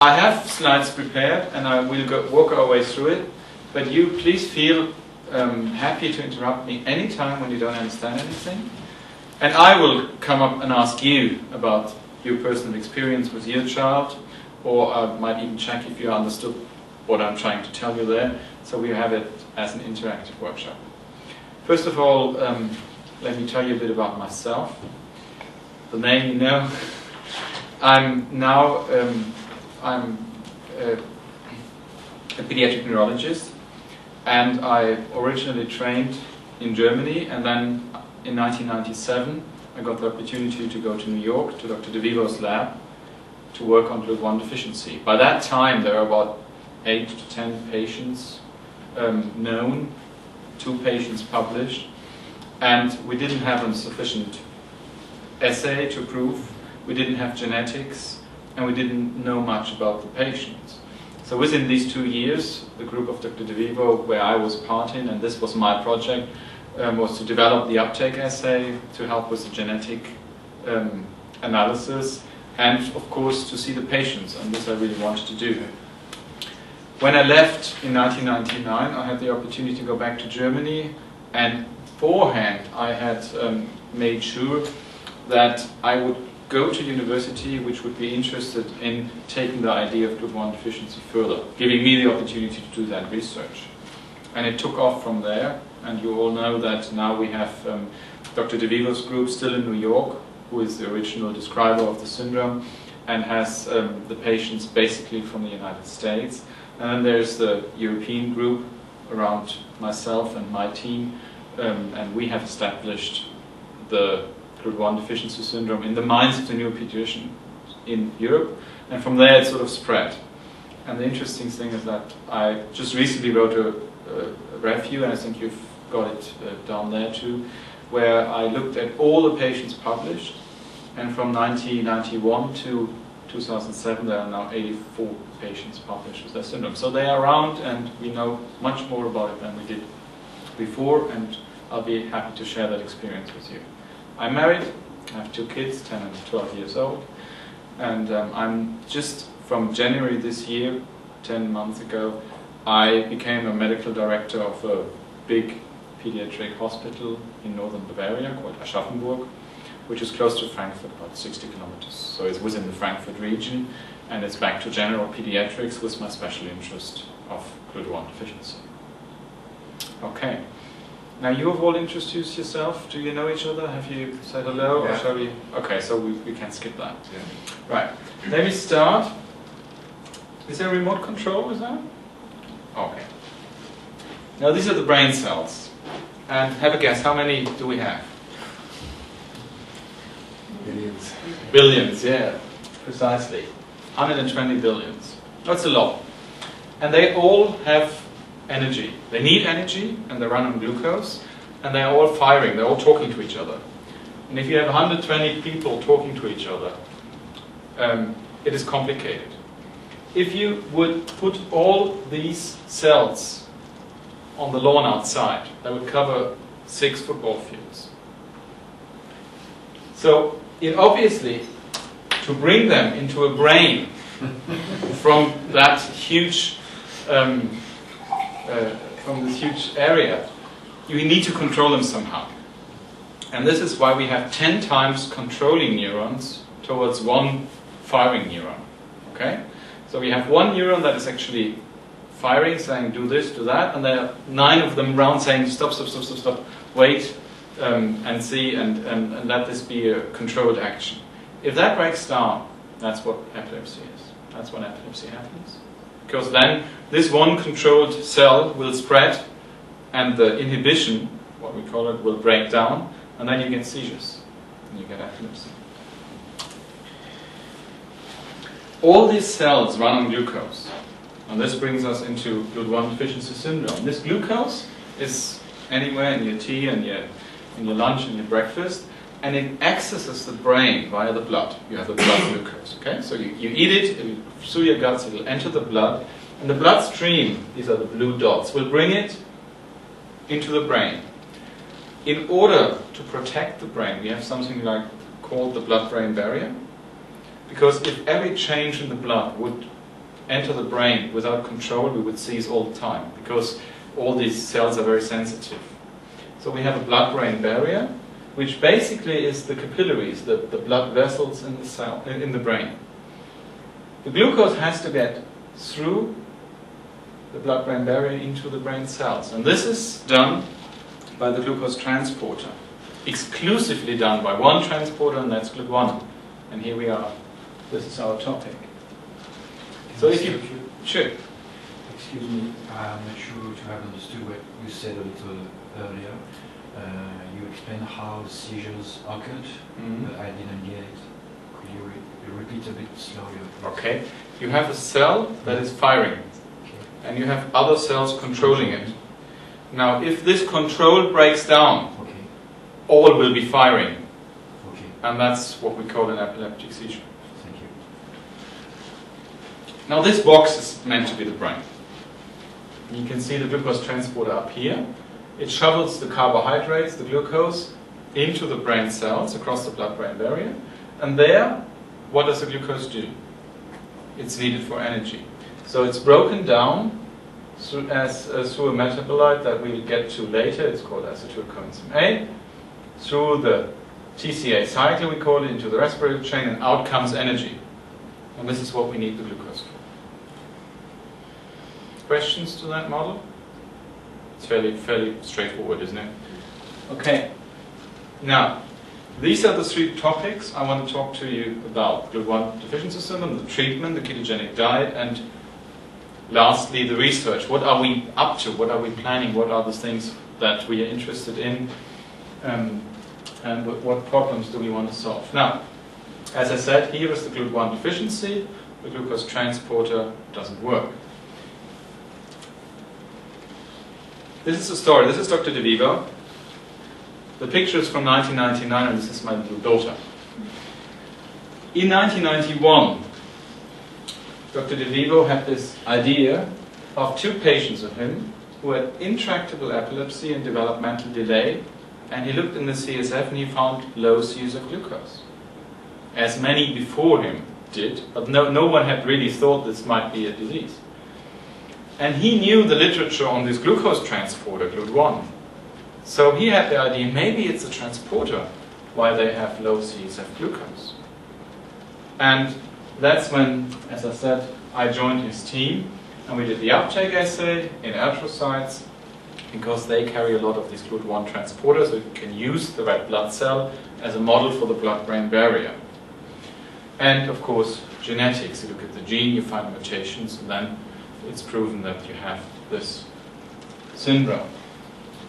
I have slides prepared and I will walk our way through it, but you please feel happy to interrupt me anytime when you don't understand anything. And I will come up and ask you about your personal experience with your child, or I might even check if you understood what I'm trying to tell you there, so we have it as an interactive workshop. First of all, let me tell you a bit about myself. The name you know. I'm now I'm a pediatric neurologist, and I originally trained in Germany, and then in 1997 I got the opportunity to go to New York to Dr. DeVivo's lab to work on Glut1 deficiency. By that time there were about 8 to 10 patients known, 2 patients published, and we didn't have a sufficient assay to prove, we didn't have genetics, and we didn't know much about the patients. So within these 2 years, the group of Dr. DeVivo, where I was part in, and this was my project, was to develop the uptake assay, to help with the genetic analysis, and of course to see the patients, and this I really wanted to do. When I left in 1999, I had the opportunity to go back to Germany, and beforehand I had made sure that I would go to university which would be interested in taking the idea of Glut1 deficiency further, giving me the opportunity to do that research. And it took off from there, and you all know that now we have Dr. DeVivo's group still in New York, who is the original describer of the syndrome, and has the patients basically from the United States. And then there's the European group around myself and my team, and we have established the Glut1 deficiency syndrome in the minds of the neuropediatrician in Europe, and from there it sort of spread. And the interesting thing is that I just recently wrote a review, and I think you've got it down there too, where I looked at all the patients published, and from 1991 to 2007 there are now 84 patients published with their syndrome. So they are around, and we know much more about it than we did before, and I'll be happy to share that experience with you. I'm married, I have 2 kids, 10 and 12 years old, and I'm just from January this year, 10 months ago, I became a medical director of a big pediatric hospital in northern Bavaria called Aschaffenburg, which is close to Frankfurt, about 60 kilometers. So it's within the Frankfurt region, and it's back to general pediatrics with my special interest of Glut1 deficiency. Okay. Now you have all introduced yourself. Do you know each other? Have you said hello? Yeah. Or shall we? Okay, so we can skip that. Yeah. Right. Let me start. Is there a remote control with that? Okay. Now these are the brain cells. And have a guess, how many do we have? Billions. Billions, yeah. Precisely. 120 billions. That's a lot. And they all have energy. They need energy, and they run on glucose, and they're all firing, they're all talking to each other. And if you have 120 people talking to each other, it is complicated. If you would put all these cells on the lawn outside, that would cover 6 football fields. So, obviously, to bring them into a brain from that huge from this huge area, you need to control them somehow. And this is why we have 10 times controlling neurons towards 1 firing neuron. Okay? So we have 1 neuron that is actually firing, saying do this, do that, and there are 9 of them around saying stop, stop, stop, stop, stop, wait, and see, and let this be a controlled action. If that breaks down, that's what epilepsy is. That's when epilepsy happens. Because then this one controlled cell will spread, and the inhibition, what we call it, will break down, and then you get seizures, and you get epilepsy. All these cells run on glucose, and this brings us into Glut1 deficiency syndrome. This glucose is anywhere in your tea and in your lunch and your breakfast, and it accesses the brain via the blood. You have the blood glucose, okay? So you eat it through your guts, it will enter the blood, and the bloodstream, these are the blue dots, will bring it into the brain. In order to protect the brain, we have something called the blood-brain barrier, because if every change in the blood would enter the brain without control, we would seize all the time, because all these cells are very sensitive. So we have a blood-brain barrier, which basically is the capillaries, the blood vessels in the cell, in the brain. The glucose has to get through the blood-brain barrier into the brain cells, and this is done by the glucose transporter, exclusively done by one transporter, and that's Glut1. And here we are. This is our topic. So if you... Sure. Excuse me, I'm not sure to have understood what you said a little earlier. You explained how seizures occurred, but I didn't get it. Could you repeat a bit slower? Okay. You have a cell that is firing, and you have other cells controlling it. Now, if this control breaks down, all will be firing. And that's what we call an epileptic seizure. Thank you. Now, this box is meant to be the brain. You can see the glucose transporter up here. It shovels the carbohydrates, the glucose, into the brain cells across the blood-brain barrier. And there, what does the glucose do? It's needed for energy. So it's broken down through a metabolite that we'll get to later. It's called acetylcoenzyme A. Through the TCA cycle, we call it, into the respiratory chain, and out comes energy. And this is what we need the glucose for. Questions to that model? It's fairly straightforward, isn't it? Okay. Now, these are the three topics I want to talk to you about. Glut1 deficiency syndrome, the treatment, the ketogenic diet, and lastly, the research. What are we up to? What are we planning? What are the things that we are interested in? And what problems do we want to solve? Now, as I said, here is the Glut1 deficiency. The glucose transporter doesn't work. This is the story. This is Dr. De Vivo. The picture is from 1999, and this is my little daughter. In 1991, Dr. De Vivo had this idea of two patients of him who had intractable epilepsy and developmental delay, and he looked in the CSF and he found low seizures of glucose, as many before him did, but no one had really thought this might be a disease. And he knew the literature on this glucose transporter, Glut1. So he had the idea, maybe it's a transporter why they have low seizures of glucose. And that's when, as I said, I joined his team, and we did the uptake assay in erythrocytes, because they carry a lot of these Glut1 transporters, so you can use the red blood cell as a model for the blood-brain barrier. And of course, genetics. You look at the gene, you find mutations, and then it's proven that you have this syndrome.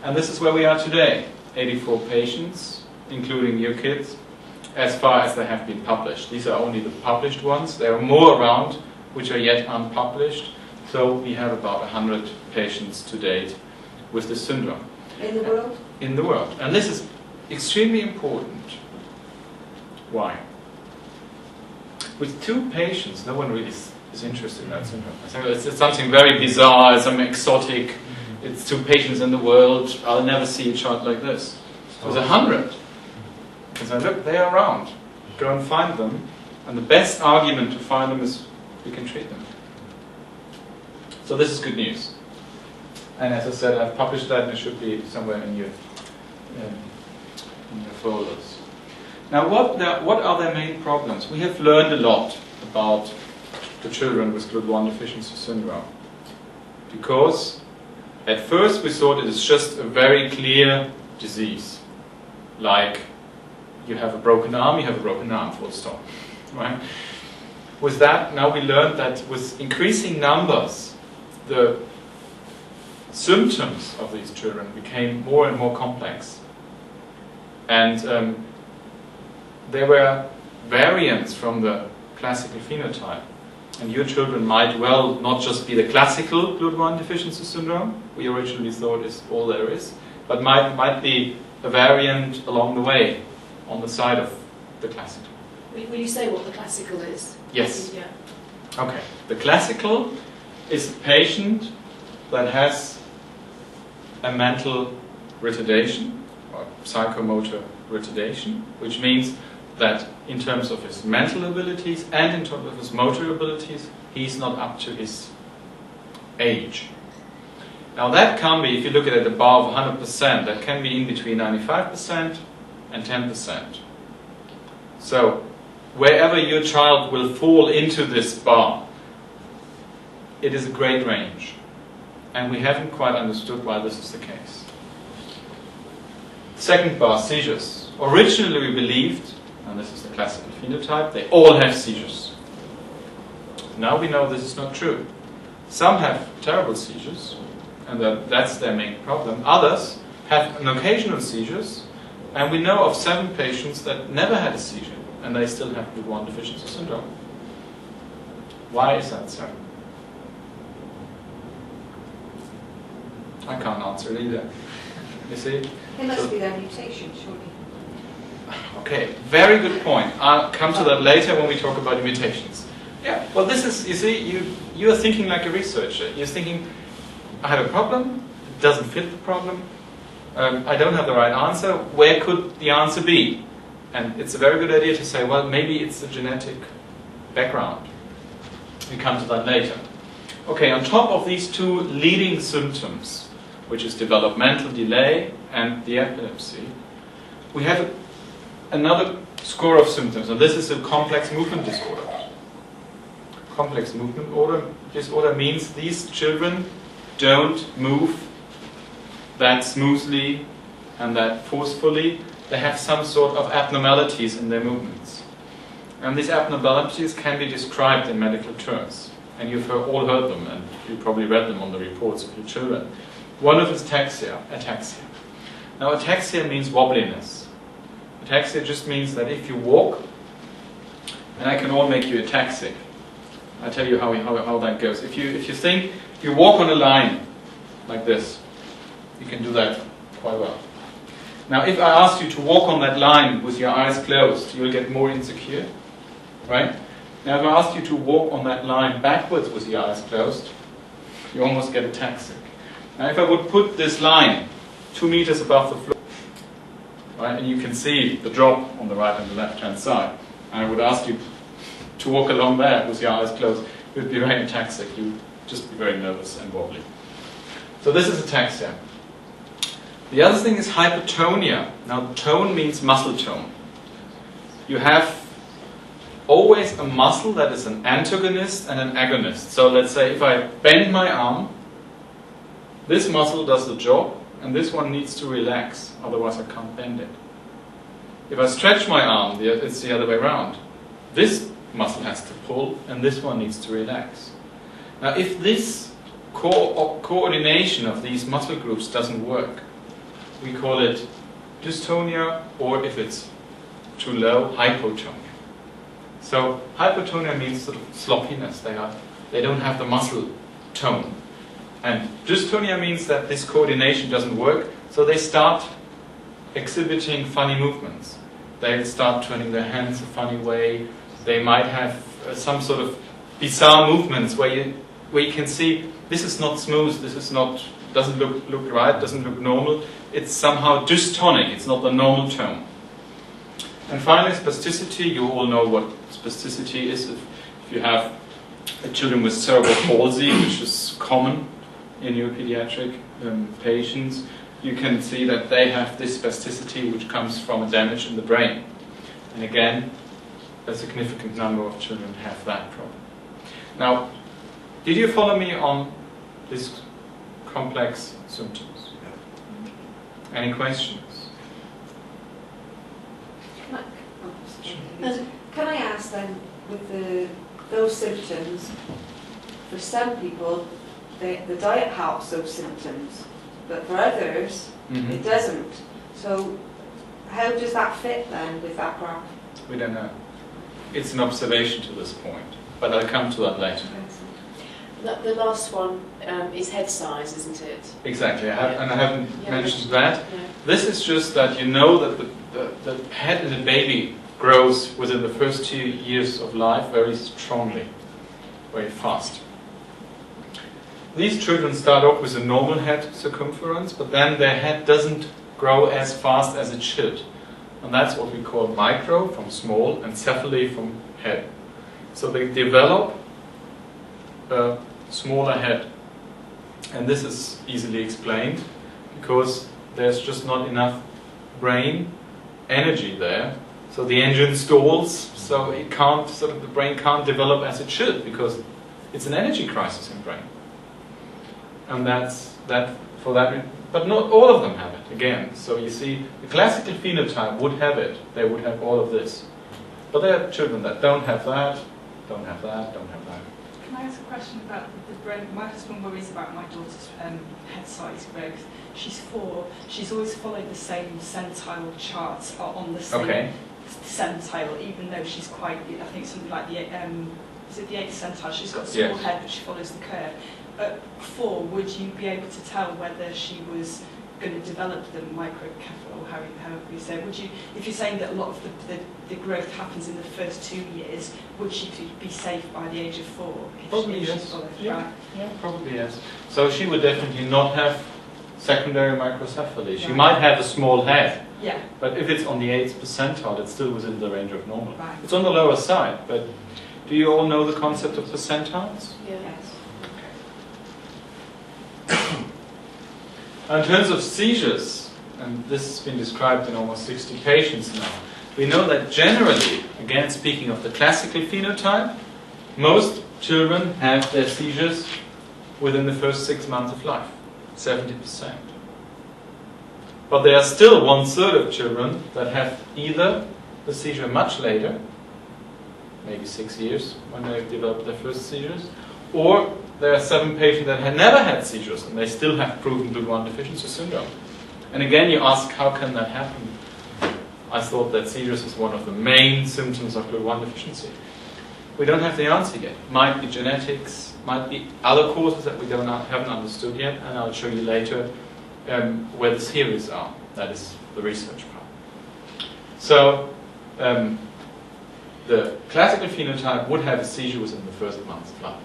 And this is where we are today. 84 patients, including your kids, as far as they have been published. These are only the published ones. There are more around which are yet unpublished. So we have about 100 patients to date with this syndrome. In the world? In the world. And this is extremely important. Why? With two patients, no one really is interested in that syndrome. I think it's something very bizarre, something exotic. It's two patients in the world. I'll never see a child like this. With 100. Because I look, they're around. Go and find them. And the best argument to find them is we can treat them. So this is good news. And as I said, I've published that, and it should be somewhere in your folders. Now, what are their main problems? We have learned a lot about the children with Glut1 deficiency syndrome, because at first we thought it is just a very clear disease, like you have a broken arm, full stop, right? With that, now we learned that with increasing numbers, the symptoms of these children became more and more complex. And there were variants from the classical phenotype. And your children might well not just be the classical Glut1 deficiency syndrome, we originally thought is all there is, but might be a variant along the way, on the side of the classical. Will you say what the classical is? Yes. Yeah. Okay. The classical is a patient that has a mental retardation, or psychomotor retardation, which means that in terms of his mental abilities and in terms of his motor abilities, he's not up to his age. Now that can be, if you look at it above 100%, that can be in between 95% and 10%. So wherever your child will fall into this bar, it is a great range. And we haven't quite understood why this is the case. Second bar, seizures. Originally we believed, and this is the classical phenotype, they all have seizures. Now we know this is not true. Some have terrible seizures, and that's their main problem. Others have an occasional seizures, and we know of 7 patients that never had a seizure, and they still have Glut1 deficiency syndrome. Why is that so? I can't answer it either. You see? It must be their mutation, surely. Okay, very good point. I'll come to that later when we talk about mutations. Yeah, well this is, you see, you are thinking like a researcher. You're thinking, I have a problem, it doesn't fit the problem, I don't have the right answer, where could the answer be? And it's a very good idea to say, well, maybe it's the genetic background. We come to that later. Okay, on top of these 2 leading symptoms, which is developmental delay and the epilepsy, we have another score of symptoms, and this is a complex movement disorder. Complex movement disorder means these children don't move that smoothly and that forcefully. They have some sort of abnormalities in their movements. And these abnormalities can be described in medical terms. And you've all heard them, and you probably read them on the reports of your children. One of them is ataxia. Now ataxia means wobbliness. Ataxia just means that if you walk, and I can all make you ataxic. I'll tell you how that goes. If you walk on a line like this, you can do that quite well. Now if I ask you to walk on that line with your eyes closed, you'll get more insecure, right? Now if I ask you to walk on that line backwards with your eyes closed, you almost get ataxic. Now if I would put this line 2 meters above the floor, right, and you can see the drop on the right and the left hand side, and I would ask you to walk along there with your eyes closed, it would be very ataxic. You'd just be very nervous and wobbly. So this is ataxia. The other thing is hypertonia. Now tone means muscle tone. You have always a muscle that is an antagonist and an agonist. So let's say if I bend my arm, this muscle does the job and this one needs to relax, otherwise I can't bend it. If I stretch my arm, it's the other way around. This muscle has to pull and this one needs to relax. Now if this coordination of these muscle groups doesn't work, we call it dystonia, or if it's too low, hypotonia. So hypotonia means sort of sloppiness. They don't have the muscle tone. And dystonia means that this coordination doesn't work, so they start exhibiting funny movements. They start turning their hands a funny way. They might have some sort of bizarre movements where you can see this is not smooth, this is not, doesn't look right, doesn't look normal. It's somehow dystonic, it's not the normal tone. And finally, spasticity. You all know what spasticity is. If you have children with cerebral palsy, which is common in your pediatric patients, you can see that they have this spasticity which comes from a damage in the brain. And again, a significant number of children have that problem. Now, did you follow me on these complex symptoms? Any questions? Can I ask then, with those symptoms, for some people, the diet helps those symptoms, but for others, it doesn't. So how does that fit then with that graph? We don't know. It's an observation to this point, but I'll come to that later. The last one is head size, isn't it? Exactly, I haven't mentioned that. Yeah. This is just that you know that the head in the baby grows within the first 2 years of life very strongly, very fast. These children start off with a normal head circumference, but then their head doesn't grow as fast as it should. And that's what we call micro, from small, and cephaly, from head. So they develop a smaller head. And this is easily explained because there's just not enough brain energy there. So the engine stalls, so it can't, sort of the brain can't develop as it should because it's an energy crisis in brain. And that's that for that. But not all of them have it, again. So you see, the classical phenotype would have it. They would have all of this. But there are children that don't have that, don't have that, don't have that. Can I ask a question about the brain? My husband worries about my daughter's head size growth. She's 4. She's always followed the same centile charts on the same centile, even though she's quite, I think something like the, is it the 8th centile? She's got a small head, but she follows the curve. At 4, would you be able to tell whether she was going to develop the microcephaly, or however you say? Would you, if you're saying that a lot of the growth happens in the first 2 years, would she be safe by the age of 4? Probably yes. Yeah, probably yes. So she would definitely not have secondary microcephaly. She might have a small head. Yeah. But if it's on the 8th percentile, it's still within the range of normal. Right. It's on the lower side, but do you all know the concept of percentiles? Yes. In terms of seizures, and this has been described in almost 60 patients now, we know that generally, again speaking of the classical phenotype, most children have their seizures within the first 6 months of life, 70%. But there are still 1/3 of children that have either the seizure much later, maybe 6 years when they've developed their first seizures, or there are 7 patients that have never had seizures and they still have proven Glut1 deficiency syndrome. And again, you ask, how can that happen? I thought that seizures is one of the main symptoms of Glut1 deficiency. We don't have the answer yet. Might be genetics, might be other causes that we haven't understood yet, and I'll show you later where the theories are. That is the research part. So, the classical phenotype would have a seizure within the first months of life.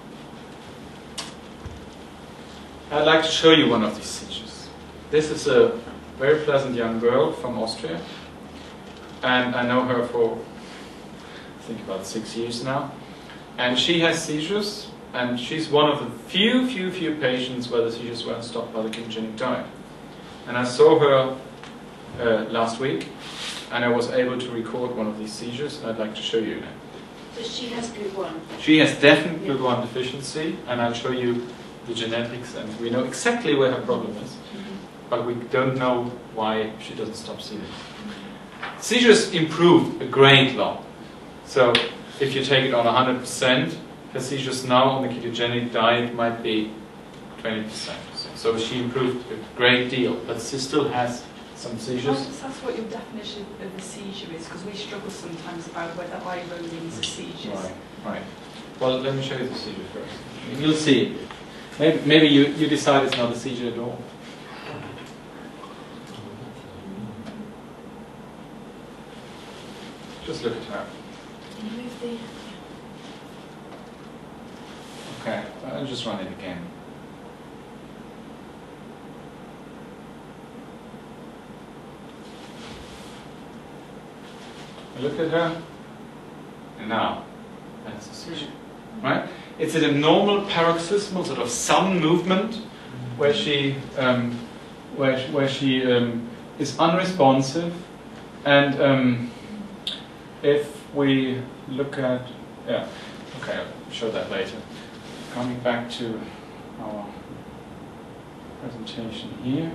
I'd like to show you one of these seizures. This is a very pleasant young girl from Austria, and I know her for, I think, about 6 years now. And she has seizures, and she's one of the few patients where the seizures weren't stopped by the ketogenic diet. And I saw her last week, and I was able to record one of these seizures, and I'd like to show you now. So she has Glut1. She has definite Glut1 deficiency, and I'll show you the genetics, and we know exactly where her problem is, but we don't know why she doesn't stop seizing. Seizures improve a great lot. So if you take it on 100%, her seizures now on the ketogenic diet might be 20%. So she improved a great deal, but she still has some seizures. That's what your definition of a seizure is, because we struggle sometimes about whether eye rollings are seizures. Right. Well, let me show you the seizure first. You'll see. Maybe you decide it's not a seizure at all. Just look at her. Can you move the... Okay, I'll just run it again. Look at her, and now, that's a seizure, right? It's an abnormal paroxysmal sort of sun movement where she is unresponsive, and if we look at, okay, I'll show that later. Coming back to our presentation here.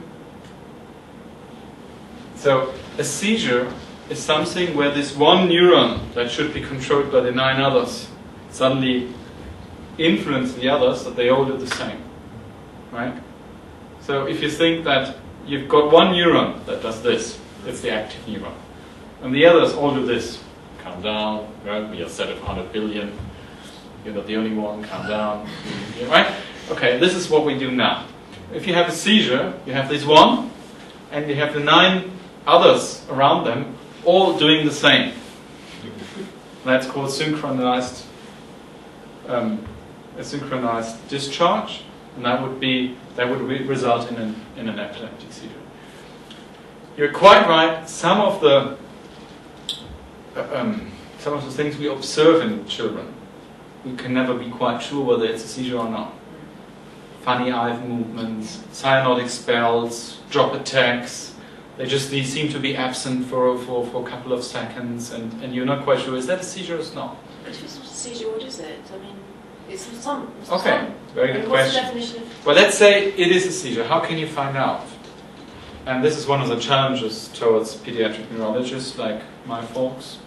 So a seizure is something where this one neuron that should be controlled by the 9 others suddenly influence the others, that they all do the same, right? So if you think that you've got one neuron that does this, it's the active neuron, and the others all do this. Calm down, right? We are a set of 100 billion. You're not the only one. Calm down, right? Okay, this is what we do now. If you have a seizure, you have this one, and you have the 9 others around them, all doing the same. That's called synchronized, a synchronized discharge, and that would result in an epileptic seizure. You're quite right. Some of the things we observe in children we can never be quite sure whether it's a seizure or not. Funny eye movements, cyanotic spells, drop attacks. They seem to be absent for a couple of seconds, and you're not quite sure, is that a seizure or not? But if it's not a seizure, what is it? I mean, it's some. Okay, very good What's the question. definition of... Well, let's say it is a seizure. How can you find out? And this is one of the challenges towards pediatric neurologists like my folks.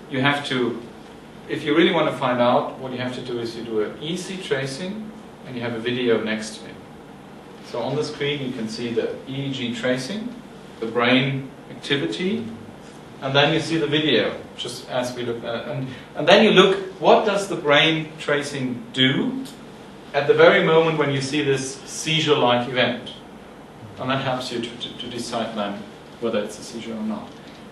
You have to, if you really want to find out, what you have to do is you do an EEG tracing, and you have a video next to it. So on the screen you can see the EEG tracing, the brain activity, and then you see the video, just as we look at it. And then you look, what does the brain tracing do at the very moment when you see this seizure-like event? And that helps you to decide then whether it's a seizure or not.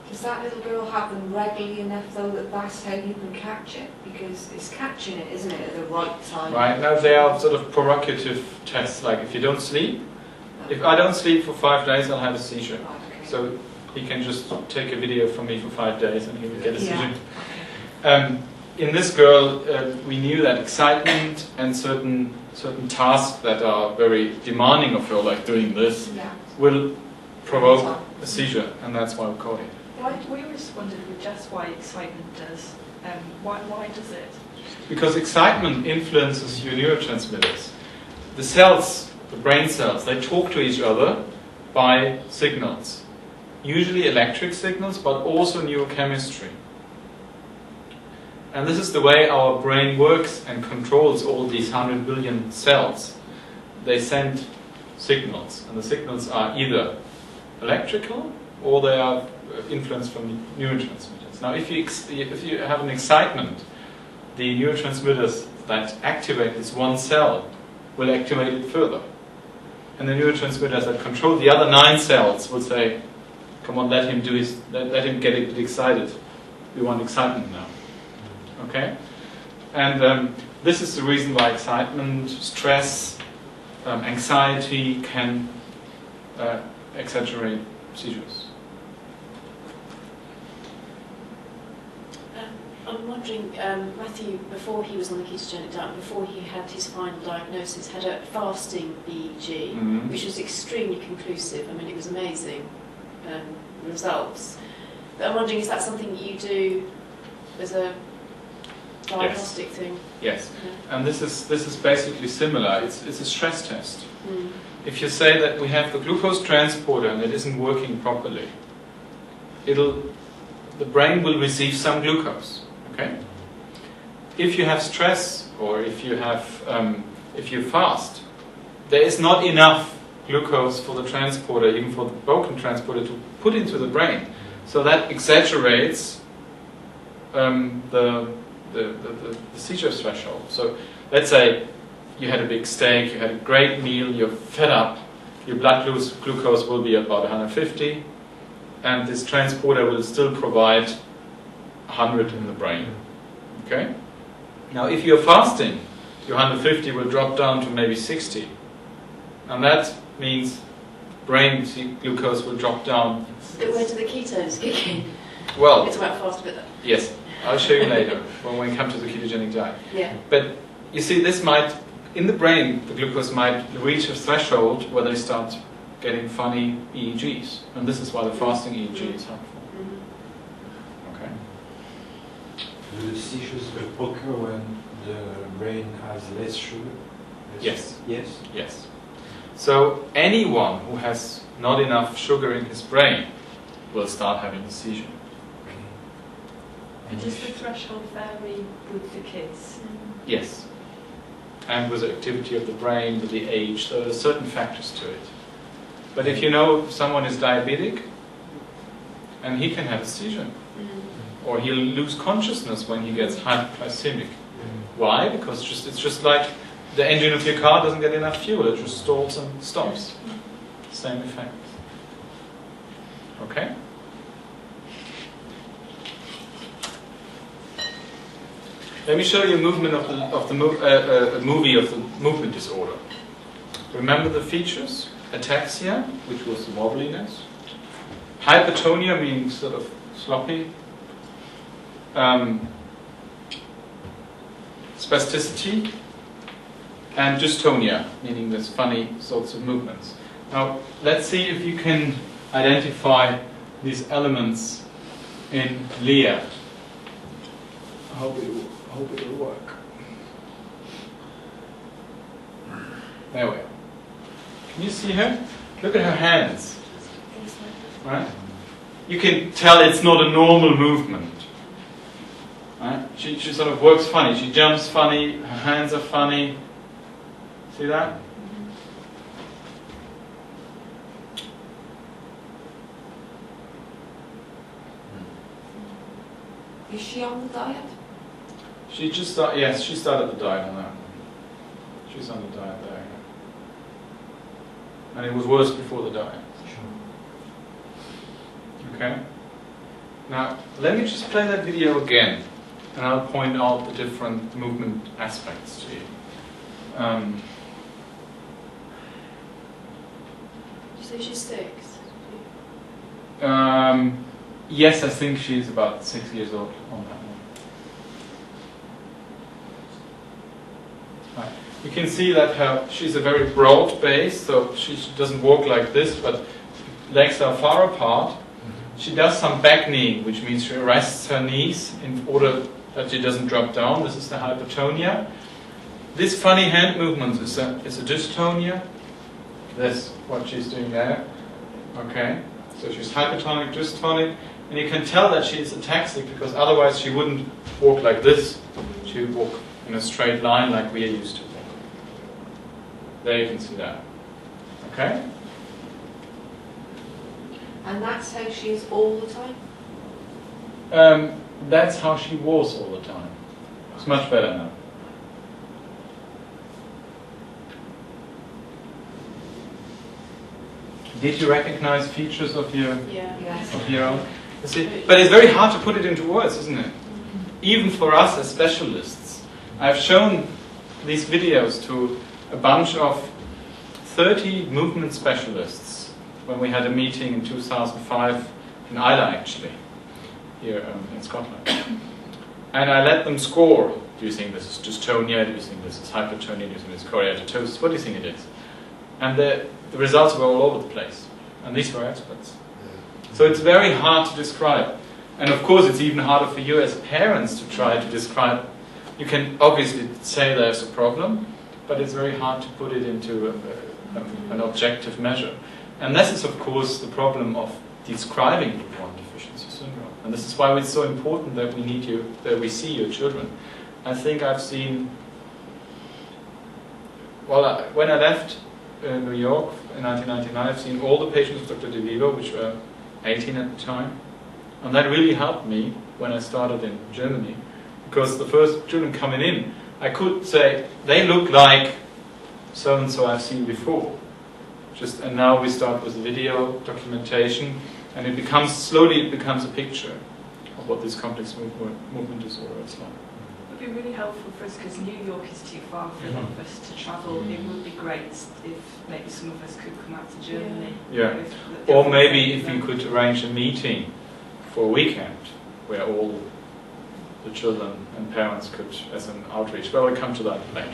Does that little girl have them regularly enough though that that's how you can catch it? Because it's catching it, isn't it, at the right time? Right, now they are sort of provocative tests, like if you don't sleep, if I don't sleep for 5 days, I'll have a seizure. Right, okay. So he can just take a video from me for 5 days and he will get a seizure. Yeah. In this girl, we knew that excitement and certain tasks that are very demanding of her, like doing this, Yeah. will provoke a seizure, and that's why we call it. We always wondered with just why excitement does. Why does it? Because excitement influences your neurotransmitters. The cells, the brain cells, they talk to each other by signals. Usually electric signals, but also neurochemistry. And this is the way our brain works and controls all these 100 billion cells. They send signals, and the signals are either electrical or they are influenced from neurotransmitters. Now, if you have an excitement, the neurotransmitters that activate this one cell will activate it further. And the neurotransmitters that control the other 9 cells will say, come on, let him get a bit excited. We want excitement now. Okay? And this is the reason why excitement, stress, anxiety can exaggerate seizures. I'm wondering, Matthew, before he was on the ketogenic diet, before he had his final diagnosis, had a fasting EEG, which was extremely conclusive. I mean, it was amazing results. But I'm wondering, is that something that you do as a diagnostic thing? Yes, Yeah. and this is basically similar. It's a stress test. If you say that we have the glucose transporter and it isn't working properly, the brain will receive some glucose. Okay. If you have stress or if you fast, there is not enough glucose for the transporter, even for the broken transporter, to put into the brain. So that exaggerates the seizure threshold. So let's say you had a big steak, you had a great meal, you're fed up, your blood glucose will be about 150, and this transporter will still provide 100 in the brain. Okay? Now if you're fasting, your 150 will drop down to maybe 60. And that means brain glucose will drop down. But where do the ketones kick in? Well, It's about fast, but yes, I'll show you later when we come to the ketogenic diet. yeah. But you see, this might, in the brain, the glucose might reach a threshold where they start getting funny EEGs. And this is why the fasting EEG is helpful. Okay? Do the seizures occur when the brain has less sugar? Yes. Yes? Yes. So anyone who has not enough sugar in his brain will start having a seizure. And does the threshold vary with the kids? Yes. And with the activity of the brain, with the age, there are certain factors to it. But if you know someone is diabetic, and he can have a seizure, or he'll lose consciousness when he gets hypoglycemic. Why? Because it's just like the engine of your car doesn't get enough fuel, it just stalls and stops. Same effect. Okay? Let me show you a movement a movie of the movement disorder. Remember the features? Ataxia, which was the wobbliness. Hypertonia, meaning sort of sloppy. spasticity, and dystonia, meaning there's funny sorts of movements. Now, let's see if you can identify these elements in Leah. I hope it will work. There we are. Can you see her? Look at her hands. Right? You can tell it's not a normal movement. Right? She sort of works funny. She jumps funny. Her hands are funny. See that? Is she on the diet? She just started. Yes, she started the diet on that. She's on the diet there. And it was worse before the diet. Okay? Now, let me just play that video again, and I'll point out the different movement aspects to you. So she's 6? Yes, I think she's about 6 years old on that one. Right. You can see that she's a very broad base, so she doesn't walk like this, but legs are far apart. She does some back kneeing, which means she rests her knees in order that she doesn't drop down. This is the hypertonia. This funny hand movement is a dystonia. This, what she's doing there. Okay, so she's hypertonic, dystonic, and you can tell that she is ataxic because otherwise she wouldn't walk like this. She would walk in a straight line like we are used to walk. There you can see that. Okay? And that's how she is all the time? That's how she was all the time. It's much better now. Did you recognize features of your Yes. of your own? You see, but it's very hard to put it into words, isn't it? Even for us as specialists. I've shown these videos to a bunch of 30 movement specialists when we had a meeting in 2005 in Isla, actually, here in Scotland. And I let them score. Do you think this is dystonia? Do you think this is hypertonia? Do you think this is choreatosis? What do you think it is? And the results were all over the place. And these were experts. So it's very hard to describe. And of course it's even harder for you as parents to try to describe. You can obviously say there's a problem, but it's very hard to put it into an objective measure. And this is of course the problem of describing Glut1 deficiency syndrome. And this is why it's so important that we need you, that we see your children. I think I've seen, well, when I left New York in 1999, I've seen all the patients of Dr. De Vivo, which were 18 at the time. And that really helped me when I started in Germany. Because the first children coming in, I could say, they look like so-and-so I've seen before. And now we start with video documentation, and it becomes, slowly it becomes a picture of what this complex movement disorder is like. It would be really helpful for us because New York is too far for a lot of us to travel. It would be great if maybe some of us could come out to Germany. Yeah. Or maybe if you could arrange a meeting for a weekend where all the children and parents could, as an outreach. But we'll come to that later.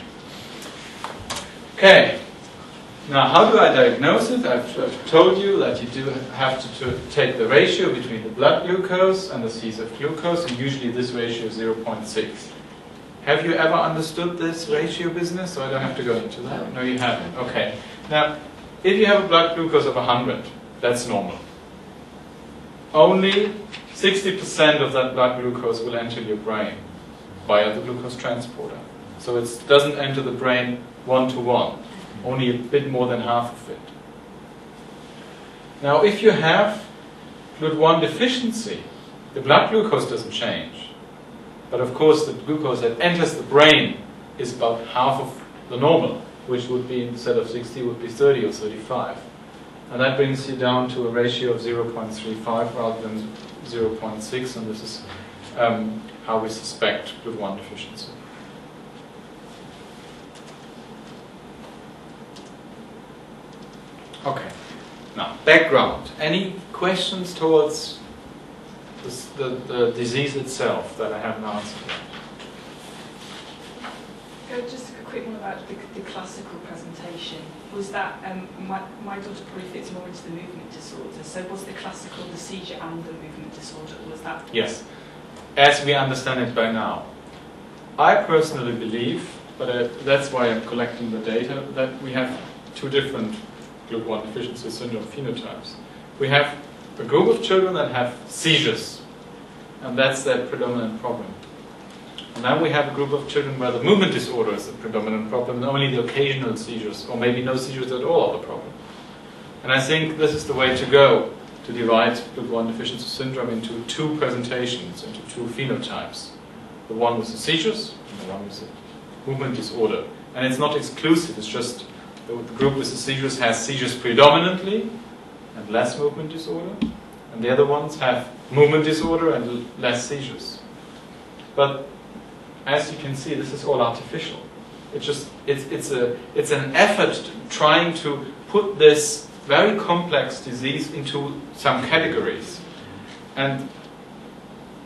Okay. Now, how do I diagnose it? I've told you that you do have to take the ratio between the blood glucose and the CSF glucose, and usually this ratio is 0.6. Have you ever understood this ratio business? So I don't have to go into that. No, you haven't. Okay. Now, if you have a blood glucose of 100, that's normal. Only 60% of that blood glucose will enter your brain via the glucose transporter. So it doesn't enter the brain one-to-one. Only a bit more than half of it. Now, if you have Glut1 deficiency, the blood glucose doesn't change. But of course, the glucose that enters the brain is about half of the normal, which would be, instead of 60, would be 30 or 35. And that brings you down to a ratio of 0.35 rather than 0.6, and this is how we suspect Glut1 deficiency. Okay, now background. Any questions towards the disease itself that I haven't answered yet? the classical presentation, was that, my daughter probably fits more into the movement disorder, so was the classical the seizure and the movement disorder, or was that? Yes, as we understand it by now. I personally believe, but that's why I'm collecting the data, that we have two different Glut1 deficiency syndrome phenotypes. We have a group of children that have seizures, and that's their predominant problem. And then we have a group of children where the movement disorder is the predominant problem, and only the occasional seizures, or maybe no seizures at all, are the problem. And I think this is the way to go, to divide Glut1 deficiency syndrome into two presentations, into two phenotypes. The one with the seizures, and the one with the movement disorder. And it's not exclusive, it's just the group with the seizures has seizures predominantly and less movement disorder, and the other ones have movement disorder and less seizures. But as you can see, this is all artificial. It's an effort trying to put this very complex disease into some categories. And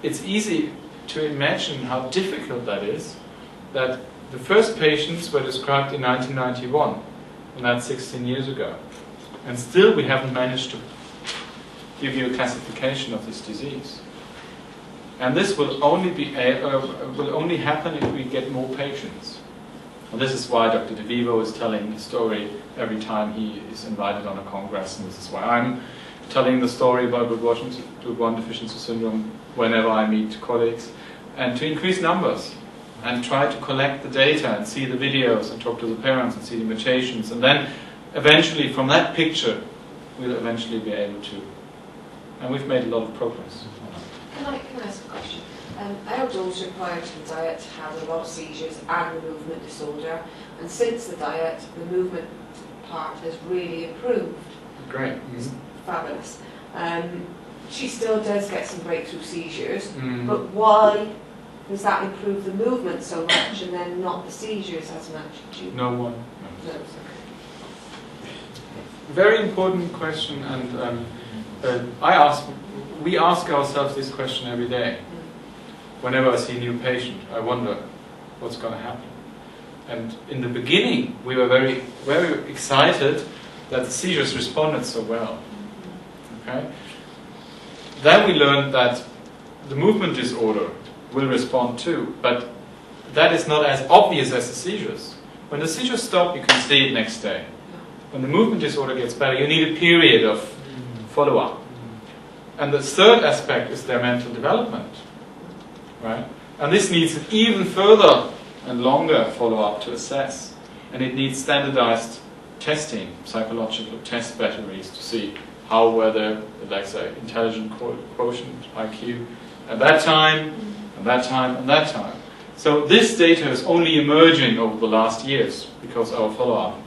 it's easy to imagine how difficult that is, that the first patients were described in 1991, and that's 16 years ago. And still we haven't managed to give you a classification of this disease. And this will only happen if we get more patients. And this is why Dr. De Vivo is telling the story every time he is invited on a congress, and this is why I'm telling the story about Glut1 deficiency syndrome whenever I meet colleagues, and to increase numbers and try to collect the data and see the videos and talk to the parents and see the mutations, and then eventually from that picture we'll eventually be able to. And we've made a lot of progress. Can I ask a question? Our daughter prior to the diet had a lot of seizures and the movement disorder, and since the diet the movement part has really improved. Great. It's fabulous. She still does get some breakthrough seizures, but why does that improve the movement so much and then not the seizures as much? No one. No. Very important question, and we ask ourselves this question every day. Whenever I see a new patient, I wonder what's going to happen. And in the beginning, we were very, very excited that the seizures responded so well. Okay? Then we learned that the movement disorder will respond too, but that is not as obvious as the seizures. When the seizures stop, you can see it next day. When the movement disorder gets better, you need a period of follow-up. And the third aspect is their mental development. Right? And this needs an even further and longer follow-up to assess. And it needs standardized testing, psychological test batteries to see how were the, like say, intelligent quotient, IQ, at that time, and that time, and that time. So this data is only emerging over the last years because our follow-up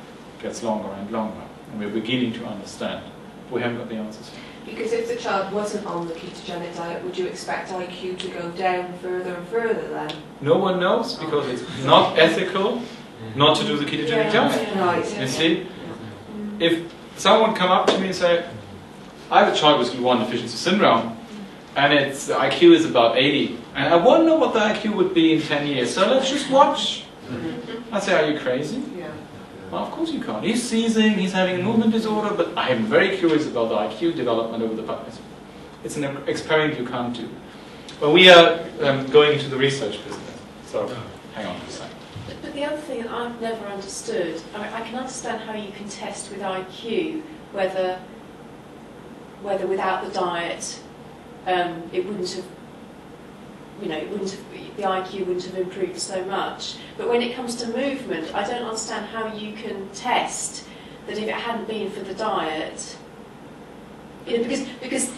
gets longer and longer. And we're beginning to understand. We haven't got the answers yet. Because if the child wasn't on the ketogenic diet, would you expect IQ to go down further and further then? No one knows, because it's not ethical not to do the ketogenic diet. Right. You see? If someone come up to me and say, I have a child with Glut1 deficiency syndrome, and its IQ is about 80, and I want to know what the IQ would be in 10 years, so let's just watch. I say, are you crazy? Yeah. Well, of course you can't. He's seizing, he's having a movement disorder, but I am very curious about the IQ development over the past. It's an experiment you can't do. But we are going into the research business, so hang on a second. But the other thing that I've never understood, I can understand how you can test with IQ whether without the diet it wouldn't have, the IQ wouldn't have improved so much. But when it comes to movement, I don't understand how you can test that if it hadn't been for the diet, because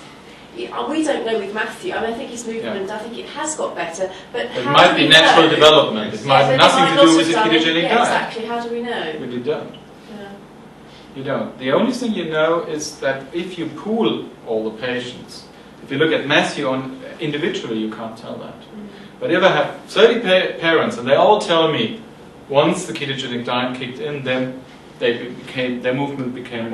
we don't know with Matthew. I mean, I think his movement, I think it has got better, but it might be natural development. It might have nothing to do with the ketogenic diet. Exactly. How do we know? But you don't. Yeah. You don't. The only thing you know is that if you pool all the patients, if you look at Matthew individually, you can't tell that. But if I have 30 parents and they all tell me once the ketogenic diet kicked in, then their movement became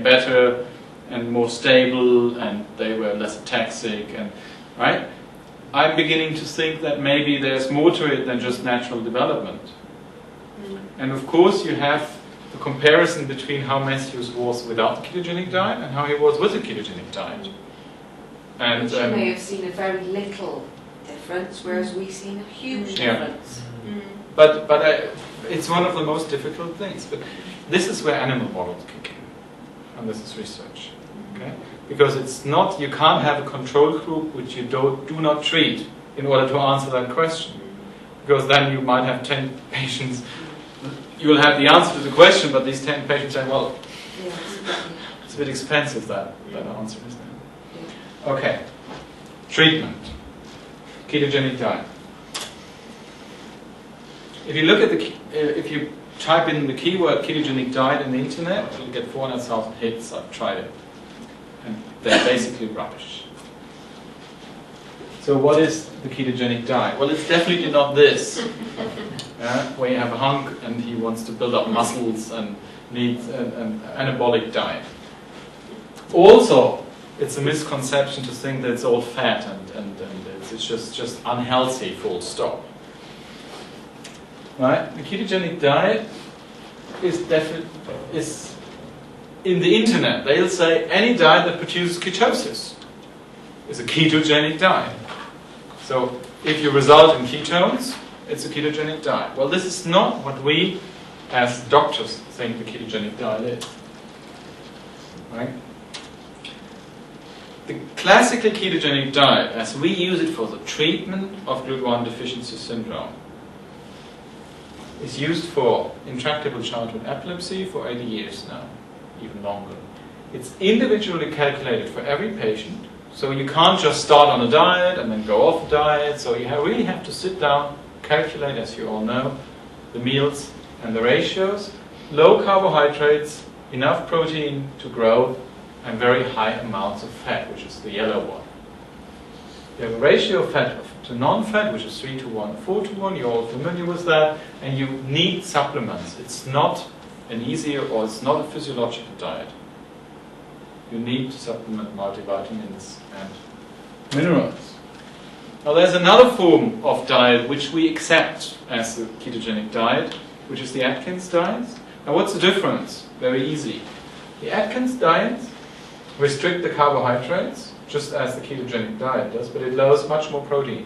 better and more stable, and they were less ataxic, and right? I'm beginning to think that maybe there's more to it than just natural development. And of course you have the comparison between how Matthews was without the ketogenic diet and how he was with the ketogenic diet. And Which you may have seen a very little difference, whereas we've seen a huge difference. But it's one of the most difficult things. But this is where animal models kick in, and this is research. Okay? Because it's not, you can't have a control group which you do not treat in order to answer that question. Because then you might have 10 patients, you will have the answer to the question, but these 10 patients say, well, it's a bit expensive, that answer, isn't it? Okay. Treatment. Ketogenic diet. If you look at if you type in the keyword ketogenic diet in the internet, you'll get 400,000 hits. I've tried it. And they're basically rubbish. So what is the ketogenic diet? Well, it's definitely not this, where you have a hunk and he wants to build up muscles and needs an anabolic diet. Also, it's a misconception to think that it's all fat and it's just unhealthy, full stop. Right? The ketogenic diet is in the internet. They'll say any diet that produces ketosis is a ketogenic diet. So if you result in ketones, it's a ketogenic diet. Well, this is not what we as doctors think the ketogenic diet is. Right? The classical ketogenic diet, as we use it for the treatment of Glut1 deficiency syndrome, is used for intractable childhood epilepsy for 80 years now, even longer. It's individually calculated for every patient, so you can't just start on a diet and then go off a diet, so you really have to sit down, calculate, as you all know, the meals and the ratios, low carbohydrates, enough protein to grow, and very high amounts of fat, which is the yellow one. You have a ratio of fat to non-fat, which is 3:1, 4:1. You're all familiar with that, and you need supplements. It's not an easy or it's not a physiological diet. You need to supplement multivitamins and minerals. Now, there's another form of diet which we accept as the ketogenic diet, which is the Atkins diet. Now, what's the difference? Very easy. The Atkins diet restricts the carbohydrates, just as the ketogenic diet does, but it allows much more protein.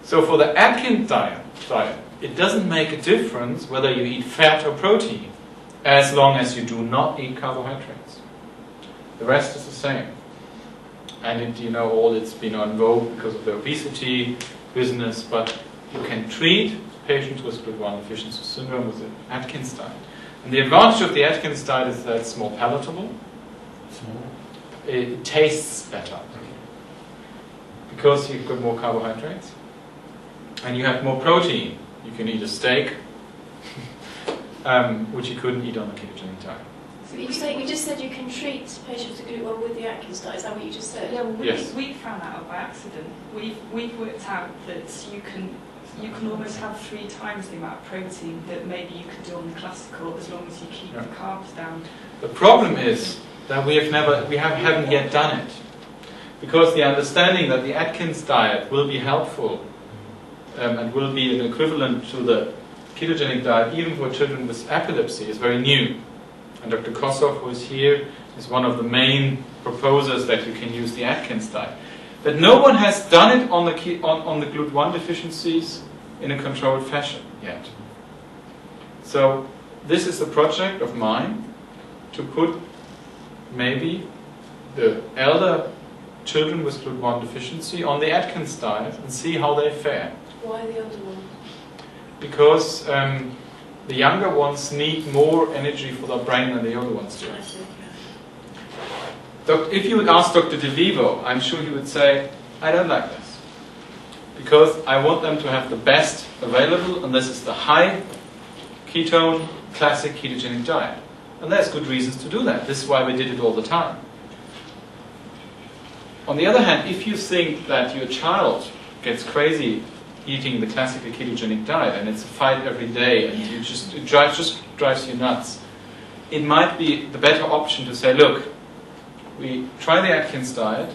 So for the Atkins diet, it doesn't make a difference whether you eat fat or protein, as long as you do not eat carbohydrates. The rest is the same. And it's been on vogue because of the obesity business, but you can treat patients with Glut1 deficiency syndrome with the Atkins diet. And the advantage of the Atkins diet is that it's more palatable. It tastes better because you've got more carbohydrates and you have more protein. You can eat a steak, which you couldn't eat on the ketogenic diet. So you just said you can treat patients with Glut1 with the Atkins diet. Is that what you just said? Yeah, well, Yes. we found out by accident. We've worked out that you can almost have 3 times the amount of protein that maybe you could do on the classical, as long as you keep the carbs down. The problem is that we haven't yet done it, because the understanding that the Atkins diet will be helpful and will be an equivalent to the ketogenic diet even for children with epilepsy is very new. And Dr. Kossoff, who is here, is one of the main proposers that you can use the Atkins diet. But no one has done it on the Glut1 deficiencies in a controlled fashion yet. So this is a project of mine to put maybe the elder children with Glut1 deficiency on the Atkins diet and see how they fare. Why the older ones? Because the younger ones need more energy for their brain than the older ones do. I see. If you would ask Dr. De Vivo, I'm sure he would say, I don't like this. Because I want them to have the best available, and this is the high ketone, classic ketogenic diet. And there's good reasons to do that. This is why we did it all the time. On the other hand, if you think that your child gets crazy eating the classical ketogenic diet and it's a fight every day and it just drives you nuts, it might be the better option to say, look, we try the Atkins diet,